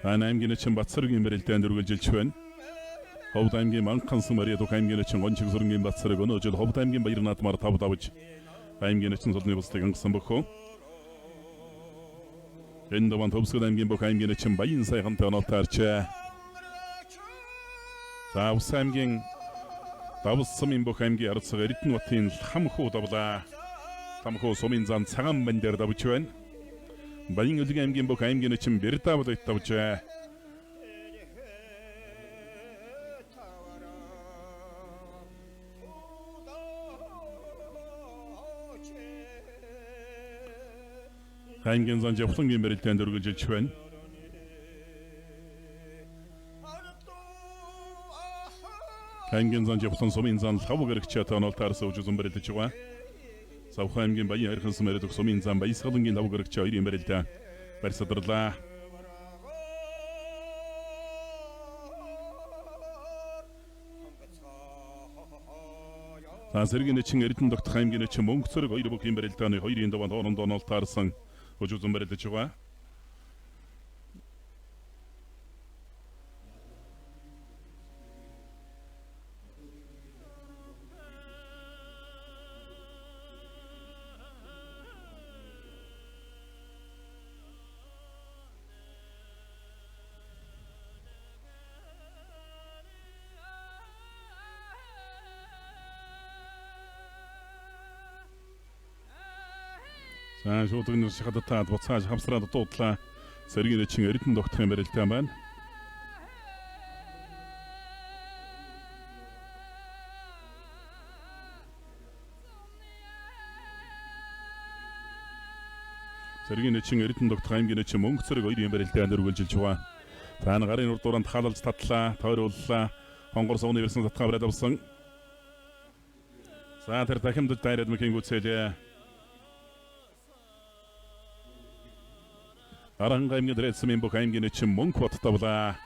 аймгийн чин Батсаргийн барилдаанд үргэлжилж байна. Ховд аймгийн Манхансан Мария Дук аймгийн чин Гончиг сүрэнгийн Батсарыг өнөө жил Ховд аймгийн Баярнаадмаар тав давж аймгийн чин солны бусдыг ангасан бохоо. Энэ даван Төвсгөл аймгийн Бөх аймгийн чин Баян сайхантай онолтаарчээ. За Увс аймгийн Давс сумын Бөх аймгийн Арцаг Эрдэнэ Батын хамхуу давлаа. Хамхуу сумын зан цагаан бандэр давж байна. Баян Өлгийн аймгийн Бөх аймгийн чин Бэрдавлыг давжээ. аймгийн зан Жавхлангийн барилдаанд үргэлжилж байна. аймгийн зан Жавхлан сумын зан лав гэрэгчтэй онолтаарс өвжсөн барилдаж байгаа. Савхан аймгийн Баян Хайрхансан мэрэгдэх сумын зан Баясгалангийн лав гэрэгчтэй хоёрын барилдаа барьсадарлаа. За Сэргийн чин Эрдэнэ Догт аймгийн чин Мөнгөцөрөг хоёр бүхний барилдааны хоёрын даваанд хоорондоо онолтаарсан өвжсөн барилдаж байгаа. За шуудгын шахадтаад буцааж хамсраад дуудлаа. Сэргийн чин Эрдэнэ Догтын барилдаа байна. Сэргийн чин Эрдэнэ Догт аймгийн чин Мөнгөцөрөг хоёрын барилдаанд үргэлжилж байгаа. Таана гарын урд дууранд хаалж татлаа, тойрууллаа. Хонгор сууны ирсэн татгаа бариад авсан. За тэр дахимдад дайраад мэхийн гүцээлээ. Аранга аймгийн Дэрэцмийн Бөх аймгийн чин Мөнхбат давлаа.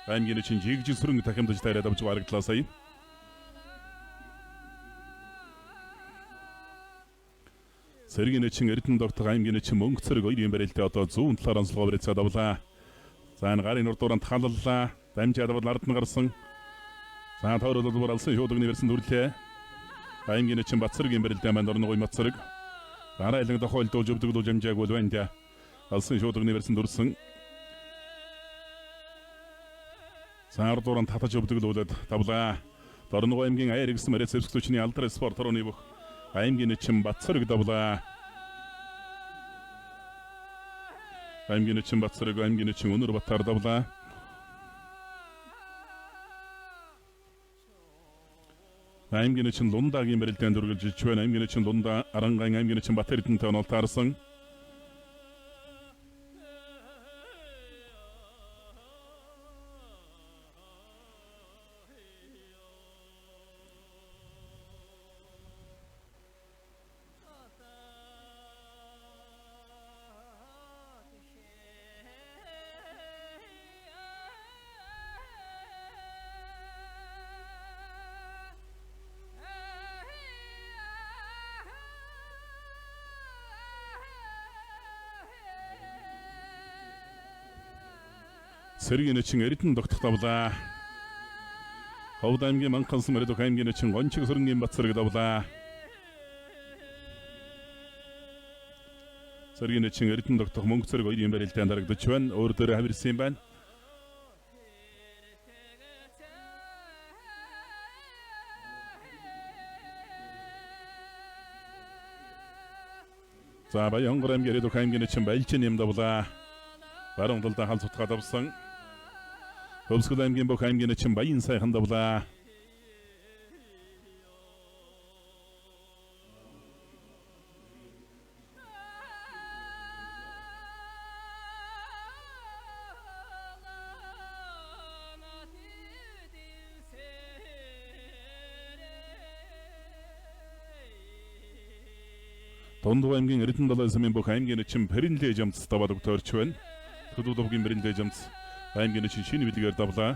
Аймгийн чин Жигжил сүрэн дахимдаж дайраад авч гарагдлаа сая. Сэргийн чин Эрдэнэ Догт аймгийн чин Мөнгөцөрөг хоёрын барилдаа одоо зүүн талаар онцлогоо барьцаад давлаа. За энэ гарын урд дууранд халаллаа. Дамжаад аваад ард нь гарсан. За тойрол бол алсан шуудгны версэнд хүрлээ. Аймгийн чин Батсаргийн барилдаа манд орногой Батсарыг Дараа илэн тохиолдуулж өвдөглөж амжааг бол байна да. Алсан шуудгны версэнд үрсэн. Саар дуран татаж өвдөглүүлээд давлаа. Дорногой аймгийн Аяр гэсэн мэрэг зэвсгчний алдар спорт орны бүх аймгийн чин Батсарыг давлаа. Аймгийн чин Батсарыг аймгийн чин Өнөр Батар давлаа. аймгийн чин Лундагийн барилдаанд үргэлжилж байна. аймгийн чин Лунда Аранган аймгийн чин Бат Эрдэнэтэй онолтаарсан. Сэргийн чин Эрдэнэ Догт давлаа. Ховд аймгийн Манхансан Мария Дук аймгийн чин Гончиг сүрэнгийн Батсарыг давлаа. Сэргийн чин Эрдэнэ Догт Мөнгөцөрөг хоёрын барилдаанд дарагдаж байна. Өөр дөрөө хавирсан юм байна. За Баянгор аймгийн Дук аймгийн чин Байлчин юм давлаа. Баруун талдаа хал цутгаад авсан. Төвсгөл аймгийн Бөх аймгийн чин Баян сайхан давлаа. Дундгой аймгийн Эрдэнэ далайн сумын бүх аймгийн эчин Пэрэнлээ жамц даваад өгтөөрч байна. Хөдөлгөөгийн Пэрэнлээ жамц аймгийн эчин шинэ билгээр давлаа.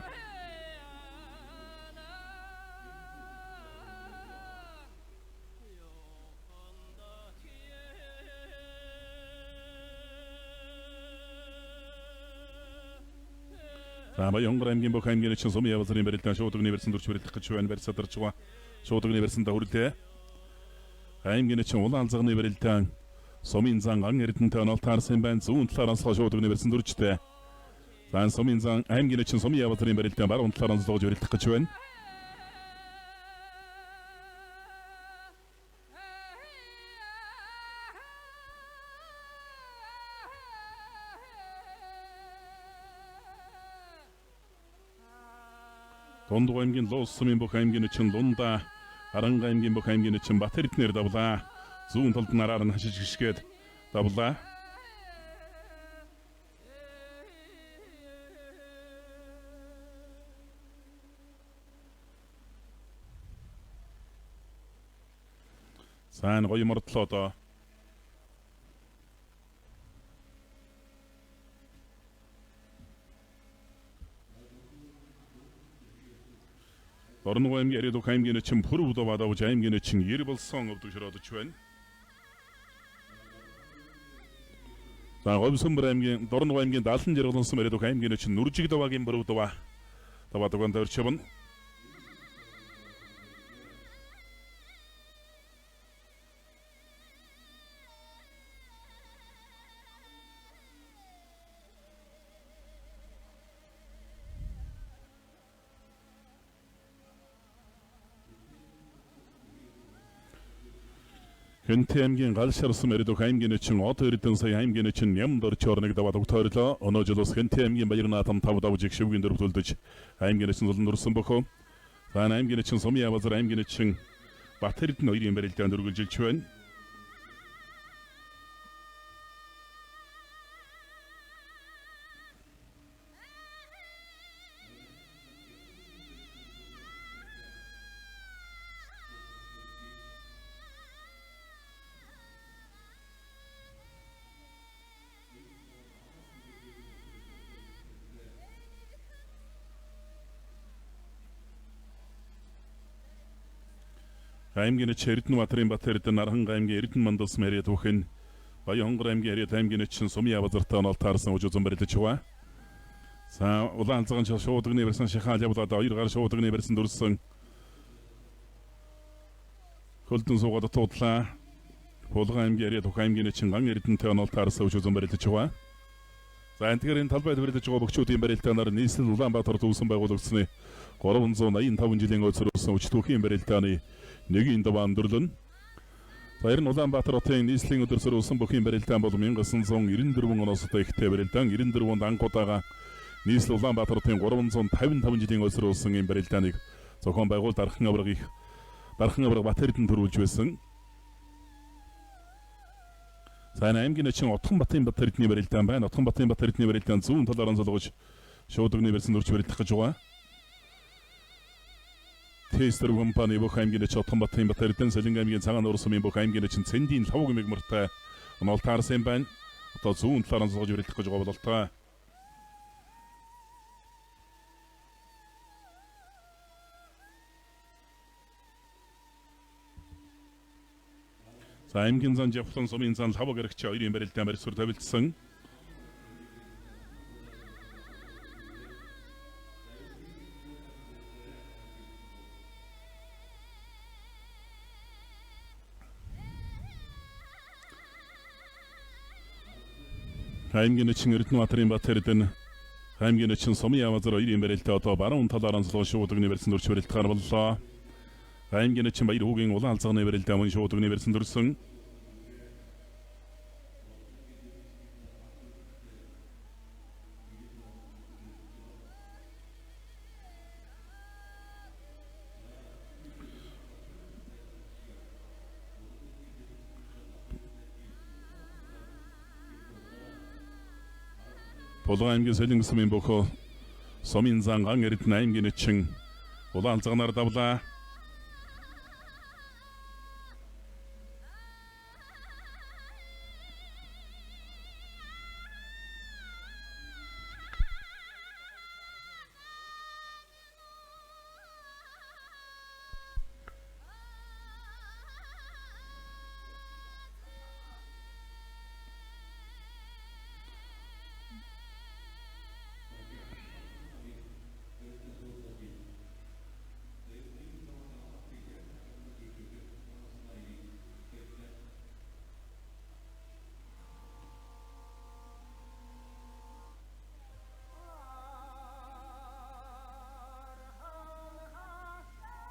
Баянгар аймгийн бүх аймгийн эчин сумын явзрын барилдаан шуудагны барьсан дөрч барилдах гэж байна. Барь садарч байгаа. Шуудагны барьсандаа хүрлээ. Аймгийн эчин улаан алзагны барилдаан сумын зан ан Эрдэнэтэй онол таарсан байна. Зүүн талаар онцлог шуудагны барьсан дөрчтэй. Зан сумын зан аймгийн эчин сумын явзрын барилдаан баруун талаар онцлогож барилдах гэж байна. Дундгой аймгийн Луус сумын бүх аймгийн эчин Лунда, Аранга аймгийн бүх аймгийн эчин Бат Эрдэнээр давлаа. Зүүн талд нараар нь хашиж гიშгээд давлаа. Сайн гоё мордлоо доо. Дорногой аймгийн Яриадуг аймгийн эчин Пүрв даваад авч аймгийн эчин Ер болсон өвдөшрөөдөж байна. За Говьсөнбөр аймгийн Дорногой аймгийн Далан Жаргалан сум Яриадуг аймгийн эчин Нүржиг даваагийн Пүрв даваад өгөн дөрчвэн. Хэнтэй аймгийн Галшар сум Яриадуг аймгийн эчин Од Эрдэнэ сая аймгийн эчин Нямдорч орныг даваад өгтөөрлөө. Өнөө жилс Хэнтэй аймгийн Баярнаатам 5 давж гişвгийн дөрвөлдөж аймгийн эчин зулан дурсан бохоо. За аймгийн эчин Сумын Явазар аймгийн эчин Бат Эрдэнэ хоёрын барилдаанд өргөлжилж байна. Аймгийн эчин Эрдэнэбаатарын Бат Эрдэнэ Нархан аймгийн Эрдэнэ Мандас Яриадуг хэн Баянгар аймгийн Яриад аймгийн эчин Сумын Явазартай онол таарсан үжүүзэн барилдаж байгаа. За улаан алзагын шуудагны барьсан шахаал явуулаад хоёр гар шуудагны барьсан дөрсөн хөлдөн суугаад туудлаа. Булган аймгийн Яриадуг аймгийн эчин Ган Эрдэнэтэй онол таарсан үжүүзэн барилдаж байгаа. За энтгэрийн талбайд барилдаж байгаа бөхчүүдийн барилдаанаар нийслэл Улаанбаатар төвсөн байгуулагдсны 385 жилийн өсөрсөн өчтөхийн барилдааны нэгийн даваа өндөрлөн. Баяр нь Улаанбаатар хотын нийслэлийн өдөрсөр усан бүхийн барилдаан бол 1994 оноос ихтэй барилдаан 94 онд анхудаага нийслэл Улаанбаатар хотын 355 жилийн өсөр усан энэ барилдааныг зохион байгуул Дархан аврагыг Бат Эрдэнэ төрүүлж байсан. Сайн аймгийн эчин Отхон Батын Бат Эрдэнэ барилдаан байна. Отхон Батын Бат Эрдэнэ барилдаан зүүн талаар онцолгож шуудагны барьсан дөрч барилдах гэж байгаа. Тэстер компани бүх аймгийн эчин Отхон Батын Бат Эрдэнэ Солинг аймгийн Цагаан Нуур сумын бүх аймгийн эчин Цэндийн лавг мэгмэртэй онол таарсан байна. Одоо зүүн талаар онцолгож барилдах гэж байгаа бололтой. За аймгийн зан Жавхлан сумын зан лавг эргч хоёрын барилдаан барьсвар тавилдсан. Аймгийн эчин Эрдэнэбаатарын Бат Эрдэнэ аймгийн эчин Сумын Явазар хоёрын барилдаа одоо баруун талаар онцлог шуудагны барьсан дөрч барилдахаар боллоо. Аймгийн эчин Баяр хүүгийн улаан алзагны барилдаа мөн шуудагны барьсан дөрсөн. Булган аймгийн Солинг сумын бөхөө Сумын зан Ган Эрдэнэ аймгийн эчин улаан алзагнаар давлаа.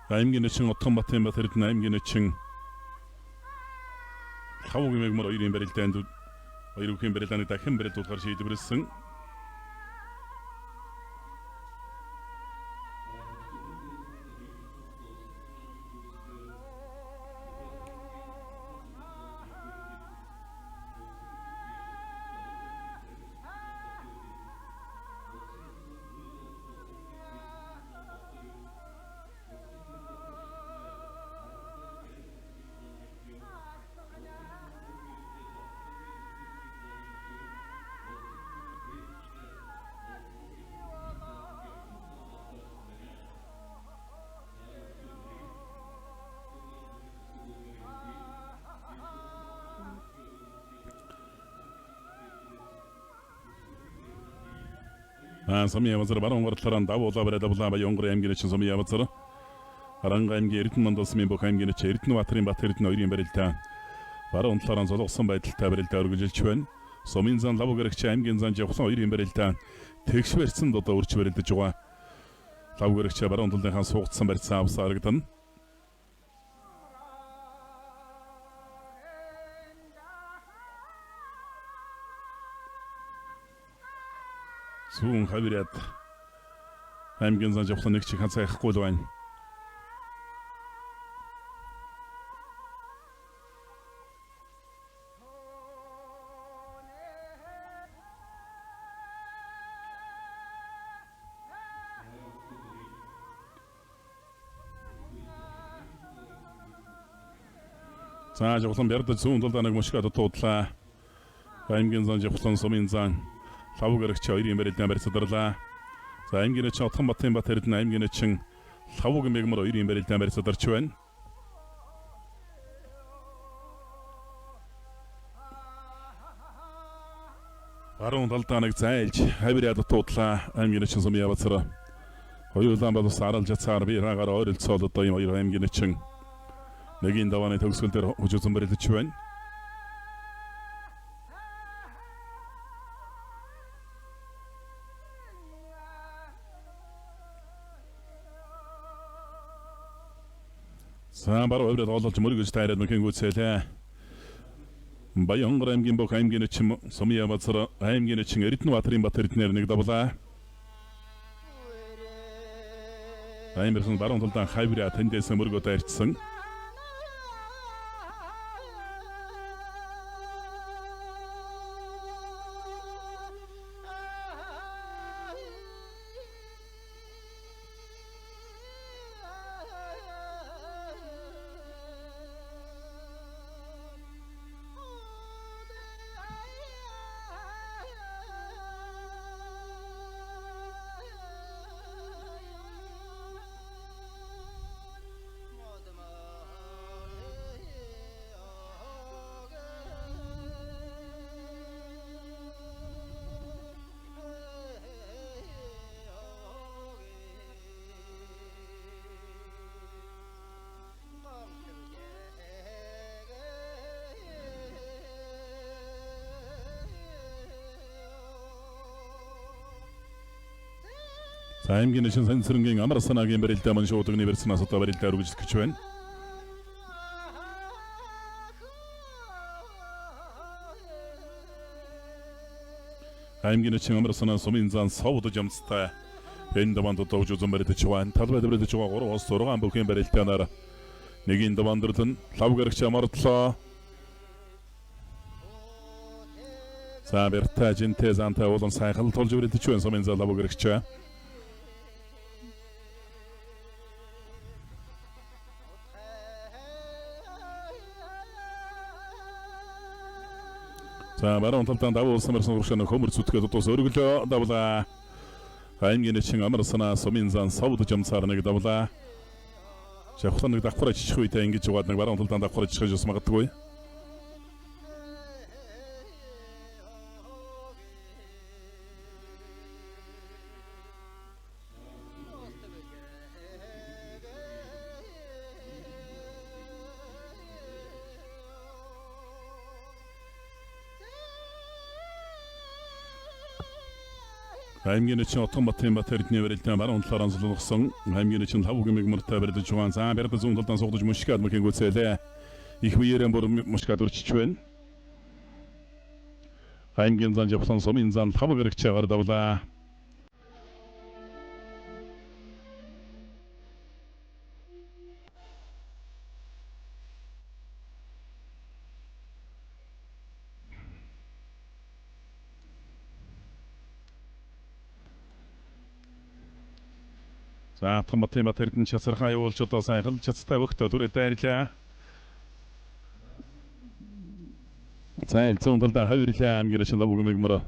аймгийн нэчин Утганбатын бат Эрдэнэ аймгийн нэчин Хавгийн мегмар хоёрын барилдаанд хоёр бүхэн барилдааны дахин барилдуулахар шийдвэрлсэн. Сумын явцар баруун гартлаараа давуулаа бариад авлаа Баянгор аймгийн нэчин сумын явцар Аранга аймгийн Эрдэнэ мандалсмын бүх аймгийн нэчин Эрдэнэбаатарын бат Эрдэнэ хоёрын барилдаа баруун талаараа золгосон байдалтай барилдаа үргэлжилж байна. Сумын зан лав гэрэгч аймгийн зан Жавхан хоёрын барилдаа тэгш барьсан додоо үрж барилдаж байгаа. Лав гэрэгч баруун талынхаа суугдсан барьцаа авсаа харагдана. Сүүн хавираад аймгийн зан Жавхан нэг чих хацаахгүй л байна. За Жавхан бярдаж зүүн талдаа нэг мушгад дуудлаа. Аймгийн зан Жавхан сумын зан лав гэрэгч хоёрын барилдаан барьцаадарлаа. За аймгийн нэчин Утганбатын бат Эрдэнэ аймгийн нэчин Хавгийн мегмар хоёрын барилдаан барьцаадарч байна. Баруун талдаа нэг зайлж хавираад дуудлаа аймгийн нэчин сумын явцар. Хоёулаа бол саралж цаар бираагаар ойролцоод одоо юм хоёр аймгийн нэчин нэгийн давааны төгсгөл дээр хожуусан барилдаж байна. Баруун хавраад ололж мөргөж тайраад мөхийн гүйцээлээ. Баянгор аймгийн бүх аймгийн нэчин сумын явцар аймгийн нэчин Эрдэнэбаатарын бат Эрдэнээр нэг давлаа. Аймгийн баруун талдаа хавраа тэндээс мөргөө тайрчсан. Аймгийн нэчин Сансрынгийн амар санаагийн барилдаа мөн шуудагны барьцнаас одоо барилдаа үргэлжлэх гэж байна. Аймгийн нэчин амар санаа сумын зан совдож амцтай энэ даванд одоо үжүүзэн барилдаж байна. Талбай барилдаж байгаа 3-6 бүхэн барилдаанаар нэгийн давандрал нь лав гэрэгч амардлаа. За бэртэ жинтэй зантай уулан сайхан тулж барилдаж байна сумын зан лав гэрэгч. За баруун талдаа давуу самарсан урагшаа хөмөр зүтгээд удаас өргөлөө давлаа. Аймгийн нэчин амар санаа сумын зан совдож амцаар нэг давлаа. Жавхан нэг давхар ачих үедээ ингэж угаад нэг баруун талдаа давхар ачих гэж магадгүй. Аймгийн чинь Отгонбатын Батэрдний барилтаа баруун талаар анзлуулсан. Аймгийн чинь 5 гэмиг мөртөө барилдаж байгаа. За барилд зүүн талдаа суугдаж мушкад мөхийн гүцээлээ. Их үеэрэн бүр мушкад өрчиж байна. Аймгийн зан Жапон сумын зан 5 гэрэгч чагаар давлаа. За Отгонбатын Батэрдэн чацархаа явуулж одоо сайхан чацтай өгтө дүрэ дайрлаа. За зүүн талдаа хавирлаа аймгийн чинь 5 гэмиг мөрөө.